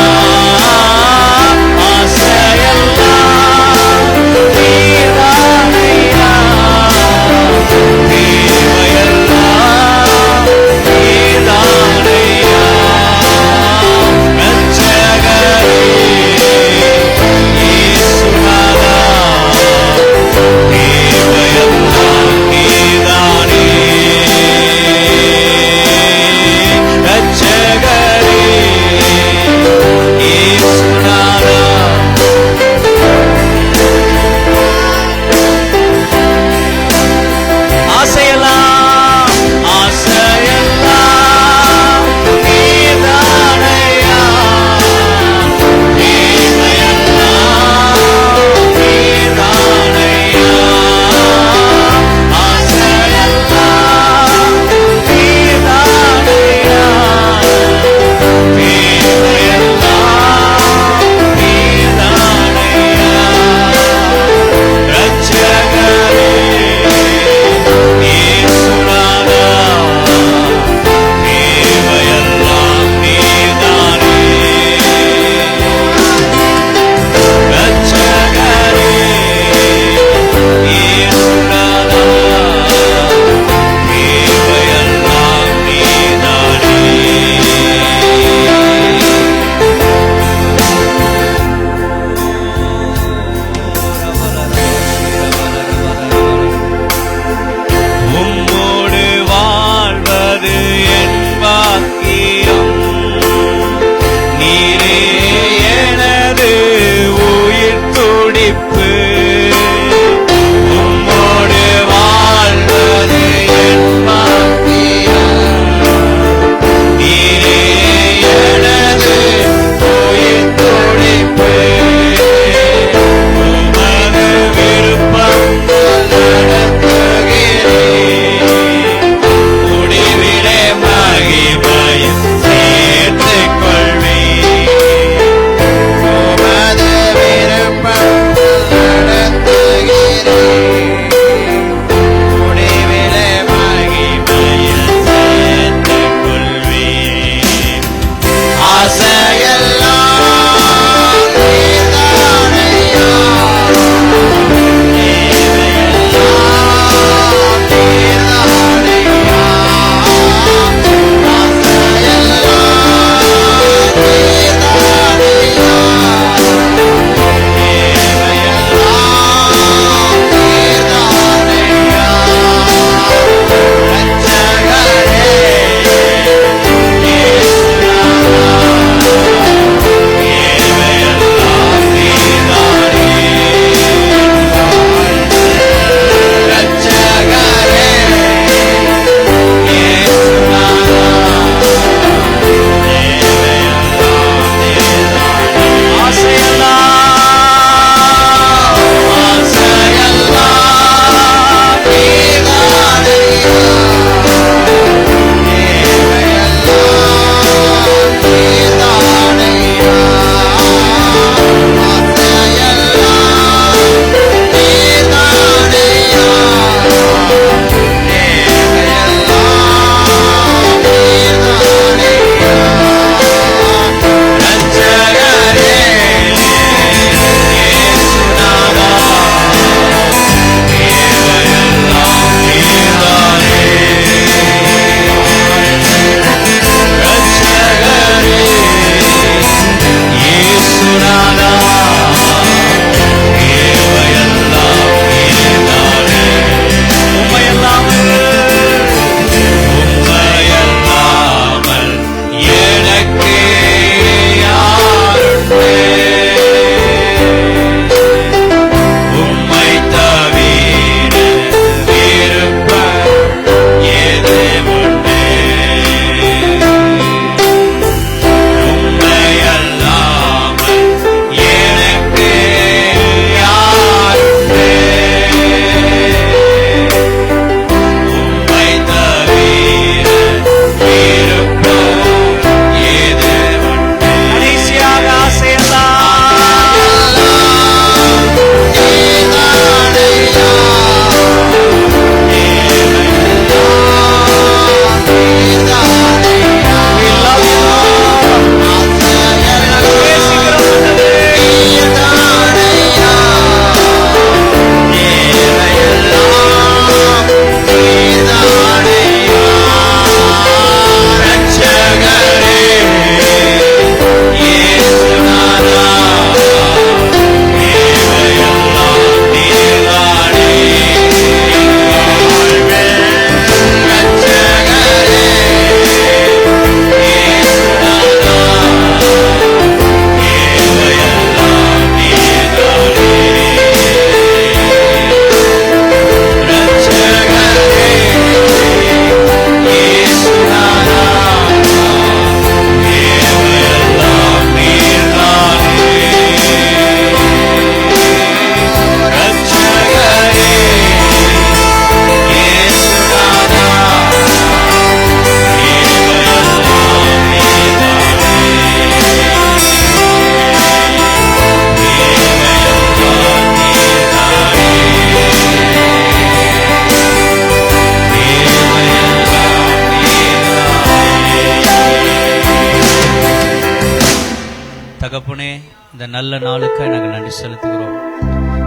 நல்ல நாளுக்காக நாங்கள் நன்றி செலுத்துகிறோம்.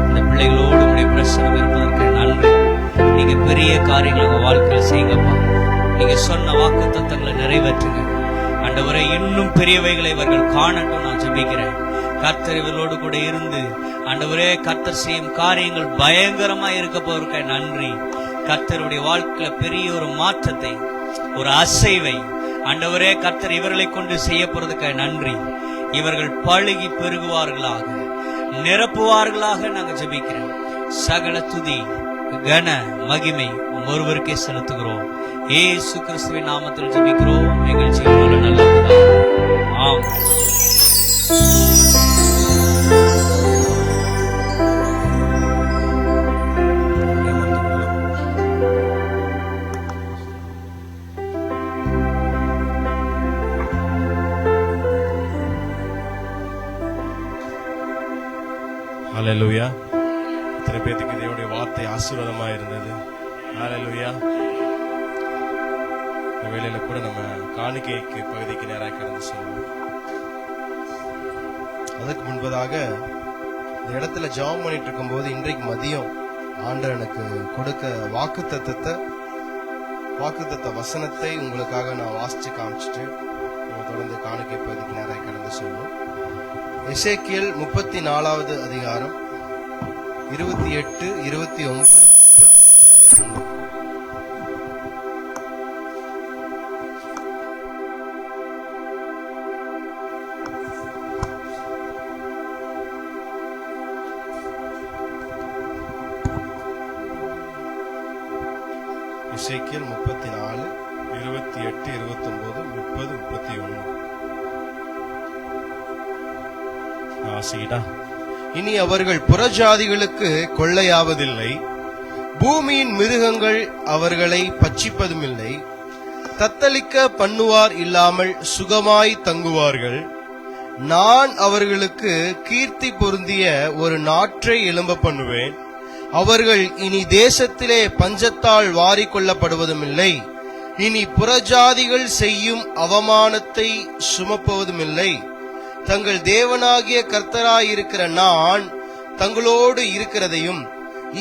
இந்த பிள்ளைகளோடு உடைய பிரசனம் இருப்பதற்கு நன்றி. நீங்க பெரிய காரியங்களை உங்க வாழ்க்கையில் செய்யுங்கப்பா. நீங்க சொன்ன வாக்கு தத்தங்களை நிறைவேற்றுங்க ஆண்டவரே. இன்னும் பெரியவைகளை இவர்கள் காணட்டும் நான் ஜெபிக்கிறேன். கர்த்தர் இவர்களோடு கூட இருந்து ஆண்டவரே கர்த்தர் செய்யும் காரியங்கள் பயங்கரமா இருக்க போவதற்கு நன்றி. கர்த்தருடைய வாழ்க்கையில பெரிய ஒரு மாற்றத்தை, ஒரு அசைவை ஆண்டவரே கர்த்தர் இவர்களை கொண்டு செய்ய போறதுக்கு நன்றி. இவர்கள் பழுகி பெருகுவார்களாக, நிரப்புவார்களாக நாங்க ஜெபிக்கிறோம். சகல துதி கன மகிமை ஒருவருக்கே செலுத்துகிறோம். இயேசு கிறிஸ்துவின் நாமத்தில் ஜெபிக்கிறோம் எங்கள் ஜீவனோட நல்ல பிதாவே. ஆமென். ஹல்லேலூயா. இத்தனை பேருக்கு தேவனுடைய வார்த்தை ஆசீர்வாதமா இருந்தது. ஹல்லேலூயா. இந்த வேளையில கூட நம்ம காணிக்கைக்கு பகுதிக்கு நேராக கடந்து செல்வோம். அதுக்கு முன்பதாக இந்த இடத்துல ஜெபம் பண்ணிட்டு இருக்கும்போது இன்றைக்கு மதியம் ஆண்டவர் எனக்கு கொடுக்க வாக்குத்தத்த வசனத்தை உங்களுக்காக நான் வாசிச்சு காமிச்சிட்டு நம்ம தொடர்ந்து காணிக்கை பகுதிக்கு நேராக கடந்து செல்வோம். எசேக்கியேல் 34வது அதிகாரம் 28, 29, 30. எசேக்கியேல் 34, 28, 29, 30, 31. இனி அவர்கள் புறஜாதிகளுக்கு கொள்ளையாவதில்லை, பூமியின் மிருகங்கள் அவர்களை பட்சிப்பதுமில்லை, தத்தளிக்க பண்ணுவார் இல்லாமல் சுகமாய் தங்குவார்கள். நான் அவர்களுக்கு கீர்த்தி பொருந்திய ஒரு நாற்றை எழும்ப பண்ணுவேன். அவர்கள் இனி தேசத்திலே பஞ்சத்தால் வாரிக்கொள்ளப்படுவதுமில்லை, இனி புறஜாதிகள் செய்யும் அவமானத்தை சுமப்பதுமில்லை. தங்கள் தேவனாகிய கர்த்தராயிருக்கிற நான் தங்களோடு இருக்கிறதையும்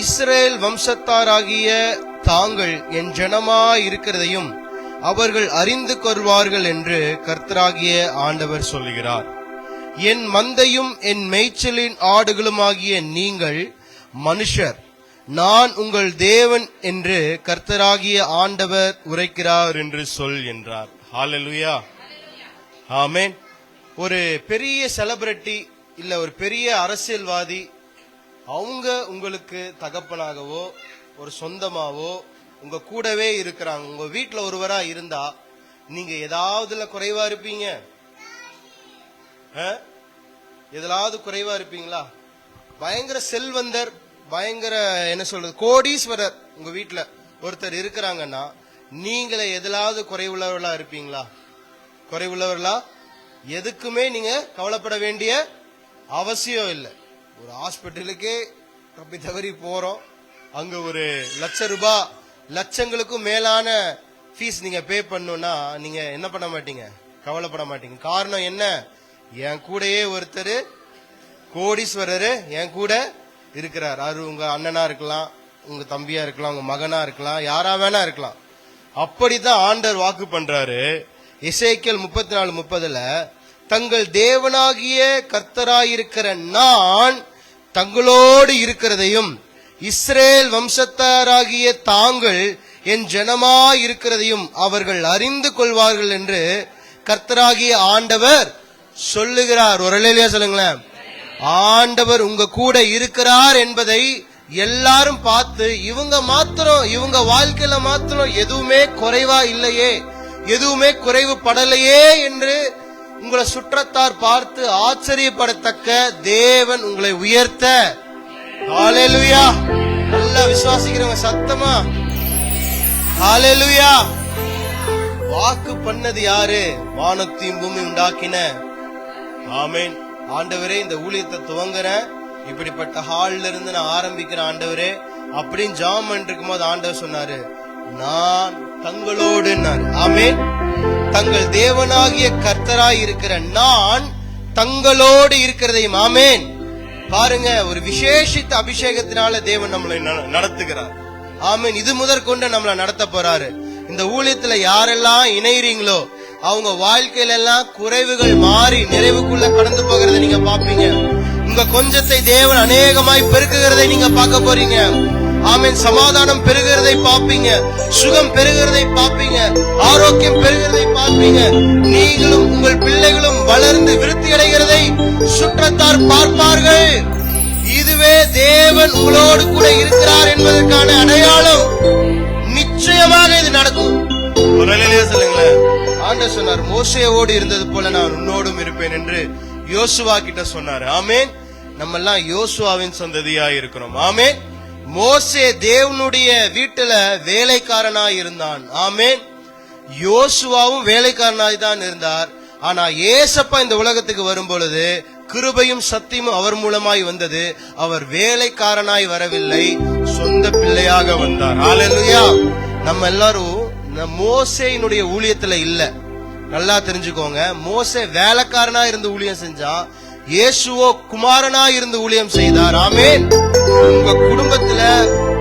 இஸ்ரேல் வம்சத்தாராகிய தாங்கள் என் ஜனமாயிருக்கிறதையும் அவர்கள் அறிந்து கொள்வார்கள் என்று கர்த்தராகிய ஆண்டவர் சொல்லுகிறார். என் மந்தையும் என் மேய்ச்சலின் ஆடுகளுமாகிய நீங்கள் மனுஷர், நான் உங்கள் தேவன் என்று கர்த்தராகிய ஆண்டவர் உரைக்கிறார் என்று சொல் என்றார். ஹல்லேலூயா. ஆமென். ஒரு பெரிய செலிபிரிட்டி இல்ல ஒரு பெரிய அரசியல்வாதி அவங்க உங்களுக்கு தகப்பனாகவோ ஒரு சொந்தமாவோ உங்க கூடவே இருக்கிறாங்க. உங்க வீட்டுல ஒருவரா இருந்தா நீங்க ஏதாவதுல குறைவா இருப்பீங்க? எதாவது குறைவா இருப்பீங்களா? பயங்கர செல்வந்தர், பயங்கர என்ன சொல்றது கோடீஸ்வரர் உங்க வீட்டுல ஒருத்தர் இருக்கிறாங்கன்னா நீங்களே எதிலாவது குறைவுள்ளவர்களா இருப்பீங்களா? குறைவுள்ளவர்களா? எதுக்குமே நீங்க கவலைப்பட வேண்டிய அவசியம் இல்லை. ஒரு ஹாஸ்பிட்டலுக்கே தப்பி தவறி போறோம், அங்க ஒரு லட்சங்களுக்கும் மேலான ஃபீஸ் நீங்க பே பண்ணணும்னா நீங்க என்ன பண்ண மாட்டீங்க? கவலைப்பட மாட்டீங்க. காரணம் என்ன? என் கூடயே ஒருத்தர் கோடீஸ்வரரு என் கூட இருக்கிறார். அது உங்க அண்ணனா இருக்கலாம், உங்க தம்பியா இருக்கலாம், உங்க மகனா இருக்கலாம், யாரா வேணா இருக்கலாம். அப்படிதான் ஆண்டவர் வாக்கு பண்றாரு. எசேக்கியேல் 34:30 தங்கள் தேவனாகிய கர்த்தராயிருக்கிற நான் தங்களோடு இருக்கிறதையும் இஸ்ரேல் வம்சத்தாராகிய தாங்கள் என் ஜனமாயிருக்கிறதையும் அவர்கள் அறிந்து கொள்வார்கள் என்று கர்த்தராகிய ஆண்டவர் சொல்லுகிறார். ஒரு அல்லேலூயா சொல்லுங்களேன். ஆண்டவர் உங்க கூட இருக்கிறார் என்பதை எல்லாரும் பார்த்து இவங்க வாழ்க்கையில மாத்திரம் எதுவுமே குறைவா இல்லையே, எதுவுமே குறைவு படலையே என்று உங்களை சுற்றத்தார் பார்த்து ஆச்சரியப்படத்தக்க தேவன் உங்களை உயர்த்த. ஹல்லேலூயா. நல்லா விசுவாசிக்கிறவங்க சத்தமா ஹல்லேலூயா. வாக்கு பண்ணது யாரு? வானத்தையும் பூமி உண்டாக்கின. ஆமென். ஆண்டவரே, இந்த ஊழியத்தை துவங்குறேன், இப்படிப்பட்ட ஹால்ல இருந்து நான் ஆரம்பிக்கிறேன் ஆண்டவரே அப்படின்னு ஜெபம் பண்ணிருக்கும் போது ஆண்டவர் சொன்னாரு, நான் தங்களோடு. ஆமென். தங்கள் தேவனாகிய கர்த்தராய் இருக்கிற நான் தங்களோடு இருக்கிறதையும். ஆமேன். பாருங்க, ஒரு விசேஷித்த அபிஷேகத்தினால தேவன் நம்மளை நடத்துகிறார். ஆமேன். இது முதற்கொண்டு நம்மளை நடத்த போறாரு. இந்த ஊழியத்துல யாரெல்லாம் இணையறீங்களோ அவங்க வாழ்க்கையில எல்லாம் குறைவுகள் மாறி நிறைவுக்குள்ள கடந்து போகிறத நீங்க பாப்பீங்க. உங்க கொஞ்சத்தை தேவன் அநேகமாய் பெருக்குகிறதை நீங்க பார்க்க போறீங்க. ஆமேன். சமாதானம் பெருகிறதை பாப்பீங்க, சுகம் பெருகிறதை பாப்பீங்க, ஆரோக்கியம் பெருகிறதை பாப்பீங்க. நீங்களும் உங்கள் பிள்ளைகளும் வளர்ந்து விருத்தி அடைகிறதை சுற்றத்தார் பார்ப்பார்கள். இதுவே தேவன் உங்களோடு கூட இருக்கிறார் என்பதற்கான அடையாளம். நிச்சயமாக இது நடக்கும். சொல்லுங்களேன், ஆண்டவர் சொன்னார், மோசேயோடு இருந்தது போல நான் உன்னோடும் இருப்பேன் என்று யோசுவா கிட்ட சொன்னார். ஆமேன். நம்ம எல்லாம் யோசுவாவின் சந்ததியா இருக்கிறோம். ஆமேன். மோசே தேவனுடைய வீட்டுல வேலைக்காரனாய் இருந்தான். ஆமேன். யோசுவாவும் வேலைக்காரனாய் தான் இருந்தார். ஆனா ஏசப்பா இந்த உலகத்துக்கு வரும் பொழுது கிருபையும் சத்தியமும் அவர் மூலமாய் வந்தது. அவர் வேலைக்காரனாய் வரவில்லை, சொந்த பிள்ளையாக வந்தார். ஹல்லேலூயா. நம்ம எல்லாரும் மோசேயினுடைய ஊழியத்துல இல்ல. நல்லா தெரிஞ்சுக்கோங்க, மோசே வேலைக்காரனா இருந்து ஊழியம் செஞ்சான், இயேசுவோ குமாரனா இருந்து ஊழியம் செய்தார். ஆமேன். உங்க குடும்பத்துல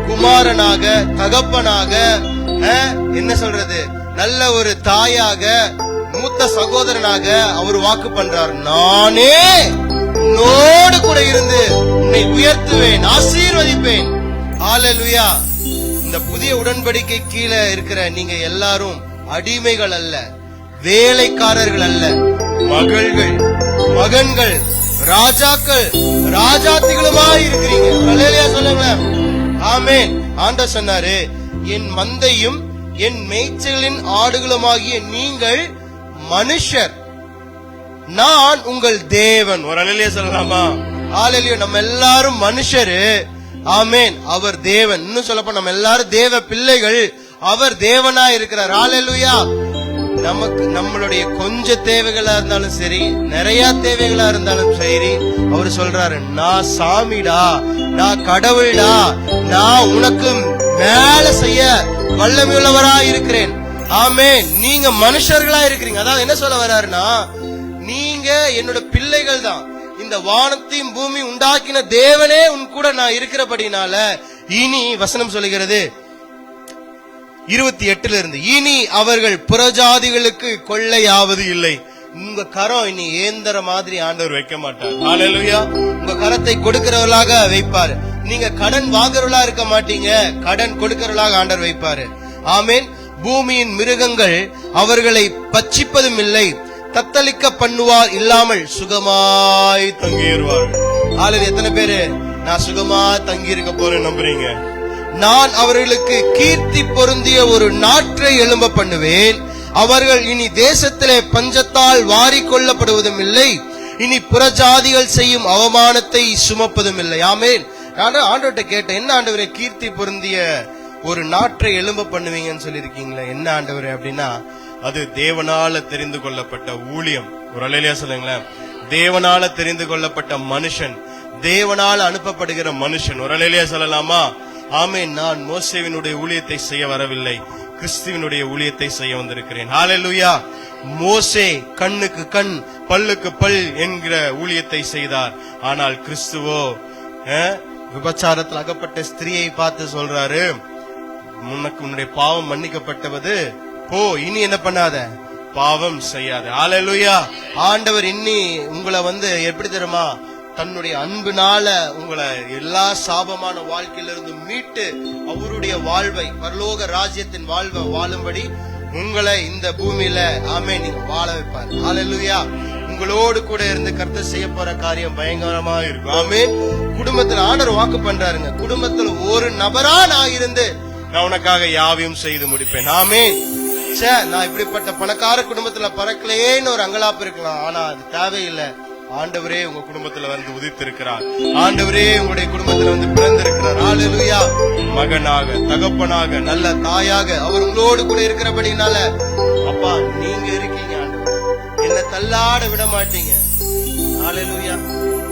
குமாரனாக, தகப்பனாக, என்ன சொல்றது, நல்ல ஒரு தாயாக, மூத்த சகோதரனாக அவர் வாக்கு பண்றார். நானே உன்னோடு கூட இருந்து உன்னை உயர்த்துவேன், ஆசீர்வதிப்பேன். ஹல்லேலூயா. இந்த புதிய உடன்படிக்கை கீழே இருக்கிற நீங்க எல்லாரும் அடிமைகள் அல்ல, வேலைக்காரர்கள் அல்ல, மகள்கள், மகன்கள், ராஜாக்கள், ராஜாத்திகளுமாய் இருக்கிறீங்க. ஹல்லேலூயா சொல்லுங்களேன். ஆமேன். ஆண்டவர் சொன்னாரு, என் மந்தையும் என் மேய்ச்சலின் ஆடுகளுமாகிய நீங்கள் மனுஷர், நான் உங்கள் தேவன். ஒரு ஹல்லேலூயா சொல்லலாமா? ஹல்லேலூயா. நம்ம எல்லாரும் மனுஷரு. ஆமேன். அவர் தேவன். இன்னும் சொல்லப்ப நம்ம எல்லாரும் தேவ பிள்ளைகள். அவர் தேவனா இருக்கிறார். ஹல்லேலூயா. நமக்கு நம்மளுடைய கொஞ்ச தேவைகளா இருந்தாலும் சரி, நிறைய தேவைகளா இருந்தாலும் சரி, அவர் சொல்றாரு, நான் சாமிடா, நான் கடவுள்டா, நான் உனக்கு மேல செய்ய வல்லமையுள்ளவரா இருக்கிறேன். ஆமேன். நீங்க மனுஷர்களா இருக்கிறீங்க. அதாவது என்ன சொல்ல வர்றாருன்னா, நீங்க என்னோட பிள்ளைகள் தான். இந்த வானத்தையும் பூமி உண்டாக்கின தேவனே உன் கூட நான் இருக்கிறபடினால, இனி வசனம் சொல்லுகிறது 28 இருந்து, இனி அவர்கள் புறஜாதிகளுக்கு கொள்ளையாவது இல்லை. உங்க கரம் இனி ஏந்திர மாதிரி ஆண்டவர் வைக்க மாட்டார். ஹல்லேலூயா. உங்க கரத்தை கொடுக்கிறவர்களாக வைப்பாரு. நீங்க கடன் வாங்குறவர்களா இருக்க மாட்டீங்க, கடன் கொடுக்கிறவர்களாக ஆண்டவர் வைப்பாரு. ஆமேன். பூமியின் மிருகங்கள் அவர்களை பட்சிப்பதும் இல்லை, தத்தளிக்க பண்ணுவார் இல்லாமல் சுகமாய் தங்கிடுவார்கள். ஹல்லேலூயா. எத்தனை பேரு நான் சுகமா தங்கி இருக்க போறேன் நம்புறீங்க? நான் அவர்களுக்கு கீர்த்தி பொருந்திய ஒரு நாற்றை எழும்ப பண்ணுவேன். அவர்கள் இனி தேசத்திலே பஞ்சத்தால் வாரிக் கொள்ளப்படுவதும் இல்லை, இனி புறஜாதிகள் செய்யும் அவமானத்தை சுமப்பதும் இல்லை. ஆமேன். ஆண்டவர்கிட்ட கேட்டேன், என்ன ஆண்டவரே கீர்த்தி பொருந்திய ஒரு நாற்றை எழும்ப பண்ணுவீங்கன்னு சொல்லிருக்கீங்களா? என்ன ஆண்டவரே அப்படின்னா, அது தேவனால தெரிந்து கொள்ளப்பட்ட ஊழியம். ஒரு ஹல்லேலூயா சொல்லுங்களேன். தேவனால தெரிந்து கொள்ளப்பட்ட மனுஷன், தேவனால அனுப்பப்படுகிற மனுஷன். ஒரு ஹல்லேலூயா சொல்லலாமா? ஆமேன். நான் மோசேவினுடைய ஊழியத்தை செய்ய வரவில்லை, கிறிஸ்துவினுடைய ஊழியத்தை செய்ய வந்திருக்கிறேன். ஹல்லேலூயா. மோசே கண்ணுக்கு கண், பல்லுக்கு பல் என்கிற ஊழியத்தை செய்தார். ஆனால் கிறிஸ்துவோ விபச்சாரத்தில் அகப்பட்ட ஸ்திரியை பார்த்து சொல்றாரு, உனக்கு உன்னுடைய பாவம் மன்னிக்கப்பட்டது, போ, இனி என்ன பண்ணாத, பாவம் செய்யாத. ஹல்லேலூயா. ஆண்டவர் இன்னி உங்களை எப்படி தெரியுமா, தன்னுடைய அன்புனால உங்களை எல்லா சாபமான வாழ்க்கையிலிருந்து மீட்டு அவருடைய வாழ்வை, பரலோக ராஜ்யத்தின் வாழ்வை வாழும்படி உங்களை இந்த பூமியில ஆமென் நீங்க வாழ வைப்பார். ஹல்லேலூயா. உங்களோடு கூட இருந்து கர்த்தர் செய்ய போற காரியம் பயங்கரமா இருக்கும். ஆமென். குடும்பத்துல ஆண்டவர் வாக்கு பண்றாருங்க, குடும்பத்துல ஒரு நபரா நான் இருந்து நான் உனக்காக யாவையும் செய்து முடிப்பேன். ஆமென். நான் இப்படிப்பட்ட பணக்கார குடும்பத்துல பறக்கலையேன்னு ஒரு அங்கலாப்பு இருக்கலாம், ஆனா அது தேவையில்லை. ஆண்டவரே உங்க குடும்பத்துல உதித்திருக்கிறார். ஆண்டவரே உங்களுடைய குடும்பத்துல பிறந்திருக்கிறார். ஹல்லேலூயா. மகனாக, தகப்பனாக, நல்ல தாயாக அவர் உங்களோடு கூட இருக்கிறபடினால, அப்பா நீங்க இருக்கீங்க ஆண்டவர், என்ன தள்ளாட விட மாட்டீங்க. ஹல்லேலூயா.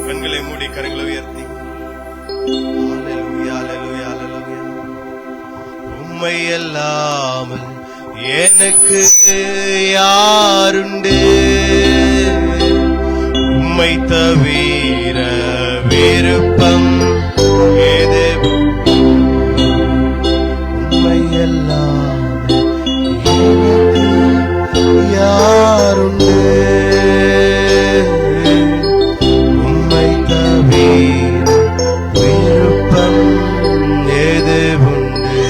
கண்களை மூடி கரங்களை உயர்த்தி ஹல்லேலூயா, ஹல்லேலூயா, ஹல்லேலூயா. உம்மை அல்லாமல் எனக்கு யாருண்டு, உம்மை தவிர விருப்பம் ஏது உம்மை எல்லாமே எனக்கு யாருண்டு உம்மை தவிர விருப்பம் ஏது உண்டு.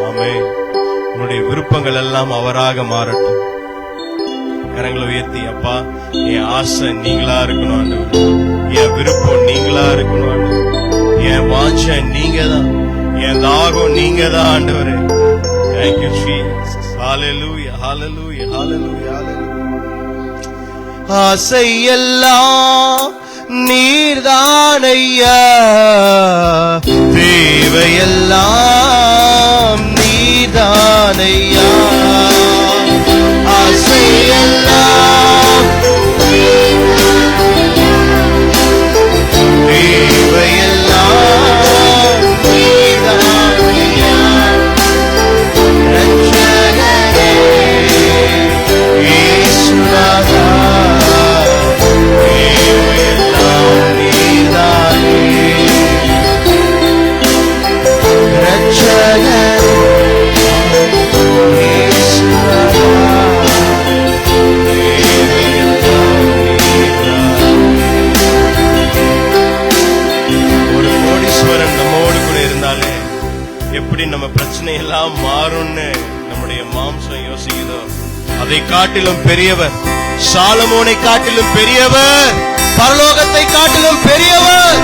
ஆமென். உன்னுடைய விருப்பங்கள் எல்லாம் அவராக மாறட்டும். கரங்களை உயர்த்தி, அப்பா என் ஆசை நீங்களா இருக்கணும் ஆண்டவர், என் விருப்பம் நீங்களா இருக்கணும் ஆண்டவர், என் வாஞ்சை நீங்க தான், என் தாகம் நீங்க தான் ஆண்டவரே. Thank you Jesus. Hallelujah, hallelujah, hallelujah, hallelujah. ஆசை எல்லாம் நீர்தானையா, தேவையெல்லாம் நீர்தானையா. ஆசை எல்லாம் தேவையெல்லாம் நீர்தானையா. ரட்சகரே இயேசுநாதா, தேவையெல்லாம் நீர்தானே. ரட்சகரே இயேசுநாதா, தேவையெல்லாம் நீர்தானே. ஒரு கோடீஸ்வரன் நம்மோடு கூட இருந்தாலே எப்படி நம்ம பிரச்சனை எல்லாம் மாறும்னு நம்முடைய மாம்சம் யோசிக்குதோ, அதை காட்டிலும் பெரியவர், சாலமோனை காட்டிலும் பெரியவர், பரலோகத்தை காட்டிலும் பெரியவர்.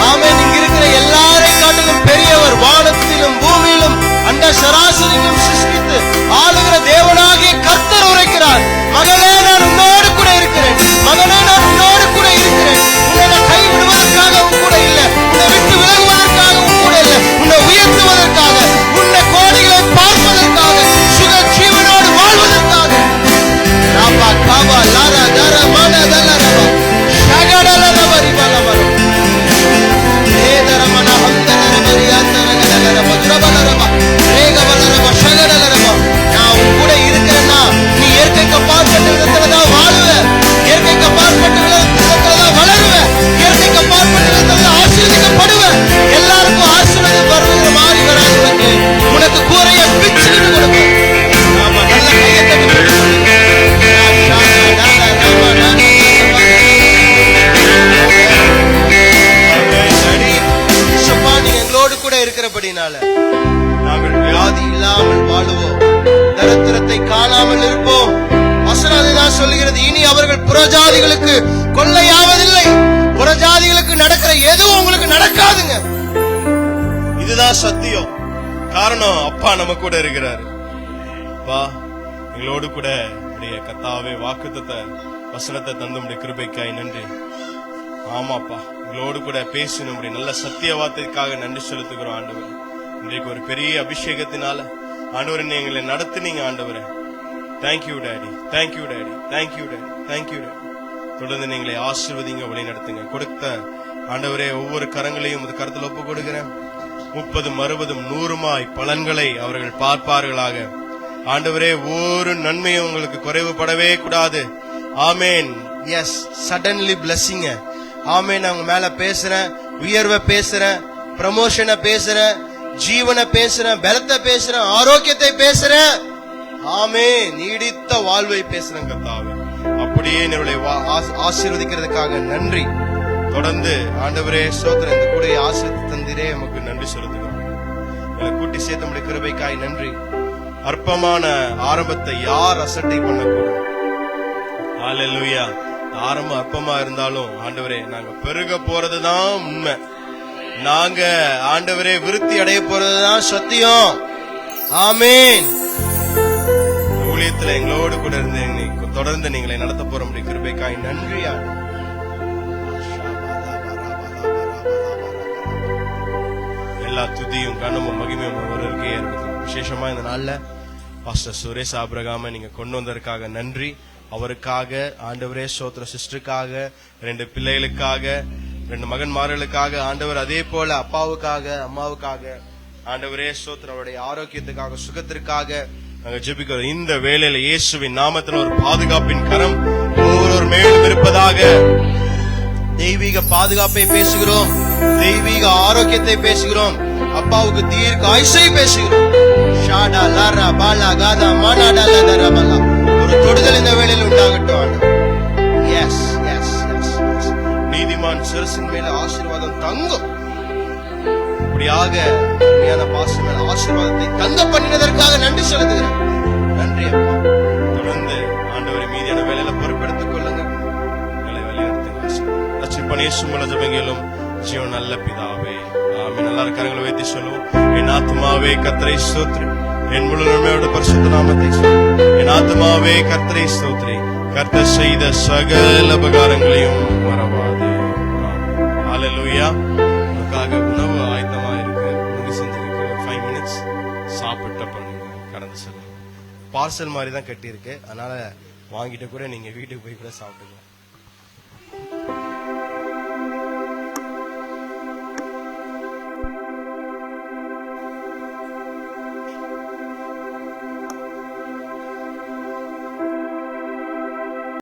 ஆமென். இங்க இருக்கிற எல்லாரை காட்டிலும் பெரியவர், வானத்திலும் பூமியிலும் அந்த சராசரியிலும் சிருஷ்டித்து ஆளுகிற தேவனாகிய கர்த்தர் உரைக்கிறார். மகளே, நான் உன்னோடு கூட இருக்கிறேன், மகனே நான் உன்னோடு கூட இருக்கிறேன். உன்னை நான் கைவிடுவதற்காக உன் கூட இல்லை, உன்னை விட்டு விலகுவதற்காக உன் கூட இல்லை, உன்னை உயர்த்துவதற்காக, உன்னை கோடிகளை பார்ப்பதற்காக, சுக ஜீவனோடு வாழ்வதற்காக. ராபா காபா லாரா தர மன தல ரபா ஷகடல ரபரி பலவரம் ஏதரமன ஹந்தர மரியாதர கலகர மதுரபல ரபா ரேகபல ரபா ஷகடல ரபா. நான் உன் கூட இருக்கிறேன்னா நீ இயற்கைக்கு அப்பாற்பட்ட விதத்துல தான் வாழுவ, இயற்கைக்கு அப்பாற்பட்ட விதத்துல தான் வளருவ, இயற்கைக்கு அப்பாற்பட்ட விதத்துல ஆசீர்வதிக்கப்படுவ. எல்லாருக்கும் ஆசீர்வாதம் வருகிற மாதிரி வராது. உனக்கு கூரைய பிச்சுக்கிட்டு கொடுப்பேன். நாம நல்ல கையை தட்டி எங்களோடு கூட இருக்கிறபடினால நாங்கள் வியாதி இல்லாமல் வாழுவோம், தரித்திரத்தை காணாமல் இருப்போம். வசனம் தான் சொல்லுகிறது, இனி அவர்கள் புறஜாதிகளுக்கு கொள்ளையாவதில்லை, புறஜாதிகளுக்கு நடக்கிற எதுவும் உங்களுக்கு நடக்காதுங்க. இதுதான் சத்தியம். காரணம், அப்பா நம்ம கூட இருக்கிறாரு. அப்பா எங்களோடு கூட உடைய கர்த்தாவே வாக்குத்தத்த வசனத்தை தந்துடைய கிருபைக்காய் நன்றி. ஆமாப்பா, எங்களோடு கூட பேசின உடைய நல்ல சத்திய வார்த்தைக்காக நன்றி செலுத்துகிறோம் ஆண்டவர். இன்றைக்கு ஒரு பெரிய அபிஷேகத்தினால ஆண்டவரை எங்களை நடத்துனீங்க ஆண்டவரே. Thank you daddy, thank you daddy, thank you daddy, thank you daddy. தொடர்ந்து நீங்களை ஆசீர்வதிங்க, வழி நடத்துங்க. கொடுத்த ஆண்டவரே ஒவ்வொரு கரங்களையும் ஒரு கருத்தில் ஒப்பு கொடுக்கிறேன். 30, 60, 100 பலன்களை அவர்கள் பார்ப்பார்களாக. ஆண்டவரே, ஒரு நன்மையும் உங்களுக்கு குறைவுபடவே கூடாது. ஆமேன். Yes, suddenly blessing. ஆமேன். அவங்க மேல பேசுறேன், உயர்வை பேசுறேன், ப்ரமோஷனை பேசுறேன், ஜீவனை பேசுறேன், பலத்தை பேசுறேன், ஆரோக்கியத்தை பேசுறேன். ஆமேன். நீடித்த வாழ்வை பேசுறேன் கர்த்தாவே. அப்படியே என்னுடைய ஆசீர்வதிக்கிறதுக்காக நன்றி. தொடர்ந்து ஆண்டவரே ஸ்தோத்திரம், இந்த கூட ஆசீர்வாதம் தந்திரே நமக்கு நன்றி செலுத்துகிறோம். கூட்டி சேர்த்த முடிய கிருபைக்காய் நன்றி. அற்பமான ஆரம்பத்தை யார் அசட்டை பண்ணக்கூடும்? ஹல்லேலூயா. ஆரம்பம் அற்பமா இருந்தாலும் ஆண்டவரே நாங்க பெருக போறதுதான் உண்மை. நாங்க ஆண்டவரே விருத்தி அடைய போறதுதான் சத்தியம். ஆமேன். ஊழியத்துல எங்களோடு கூட இருந்து தொடர்ந்து நீங்களை நடத்த போற முடிய கிருபைக்காய் நன்றி. எல்லா துதியும் கனமும் மகிமையும் அவர்களுக்கே இருக்கட்டும். விசேஷமா இந்த நாள்ல பாஸ்டர் சுரேஷ் ஆபிரகாம நீங்க கொண்டு வந்ததற்காக நன்றி. அவருக்காக ஆண்டவரே ஸ்தோத்திரம். சிஸ்டருக்காக, 2 பிள்ளைகளுக்காக, 2 மகன்மார்களுக்காக ஆண்டவர், அதே போல அப்பாவுக்காக, அம்மாவுக்காக ஆண்டவரே ஸ்தோத்திரம். அவருடைய ஆரோக்கியத்துக்காக, சுகத்திற்காக நாங்க ஜெபிக்கிறோம். இந்த வேளையில இயேசுவின் நாமத்தில் ஒரு பாதுகாப்பின் கரம் ஒவ்வொரு ஒவ்வொருவர் மேலும் இருப்பதாக. தெய்வீக பாதுகாப்பை பேசுகிறோம், தெய்வீக ஆரோக்கியத்தை பேசுகிறோம், அப்பாவுக்கு தீர்க்க ஆயுசை பேசுகிறோம். ஷாடா லாரா பாலா காதா மானாடா லதா ரபலா. ஒரு தொடுதல் இந்த வேளையில் உண்டாகட்டும் ஆண்டவரே. Yes yes yes yes. நீதிமான் சிரசின் மேல ஆசீர்வாதம் தங்கும். இப்படியாக உண்மையான பாசம் மேல ஆசீர்வாதத்தை தங்க பண்ணினதற்காக நன்றி செலுத்துகிறேன். நன்றி அப்பா. தொடர்ந்து ஆண்டவரை மீதியான வேலையில பொறுப்பெடுத்துக் கொள்ளுங்க. ஜபங்களும் ஜீவன் நல்ல பிதாவே ஆமென். நல்லா இருக்காரங்களை வைத்து சொல்லுவோம். என் ஆத்துமாவே கர்த்தரை ஸ்தோத்திரி, என் முழு உண்மையோட பரிசுத்த நாமத்தை சொல்லு. என் ஆத்துமாவே கர்த்தரை ஸ்தோத்திரி, கர்த்தர் செய்த சகல உபகாரங்களையும் மறவாதே. ஹல்லேலூயா. உனக்காக உணவு ஆயத்தமா இருக்கு, உனக்கு செஞ்சிருக்கு. 5 minutes சாப்பிட்ட பண்ணுங்க, கடந்து செல்லுங்க. பார்சல் மாதிரி தான் கட்டி இருக்கு, அதனால வாங்கிட்டு கூட நீங்க வீட்டுக்கு போய் கூட சாப்பிட்டுக்கலாம்.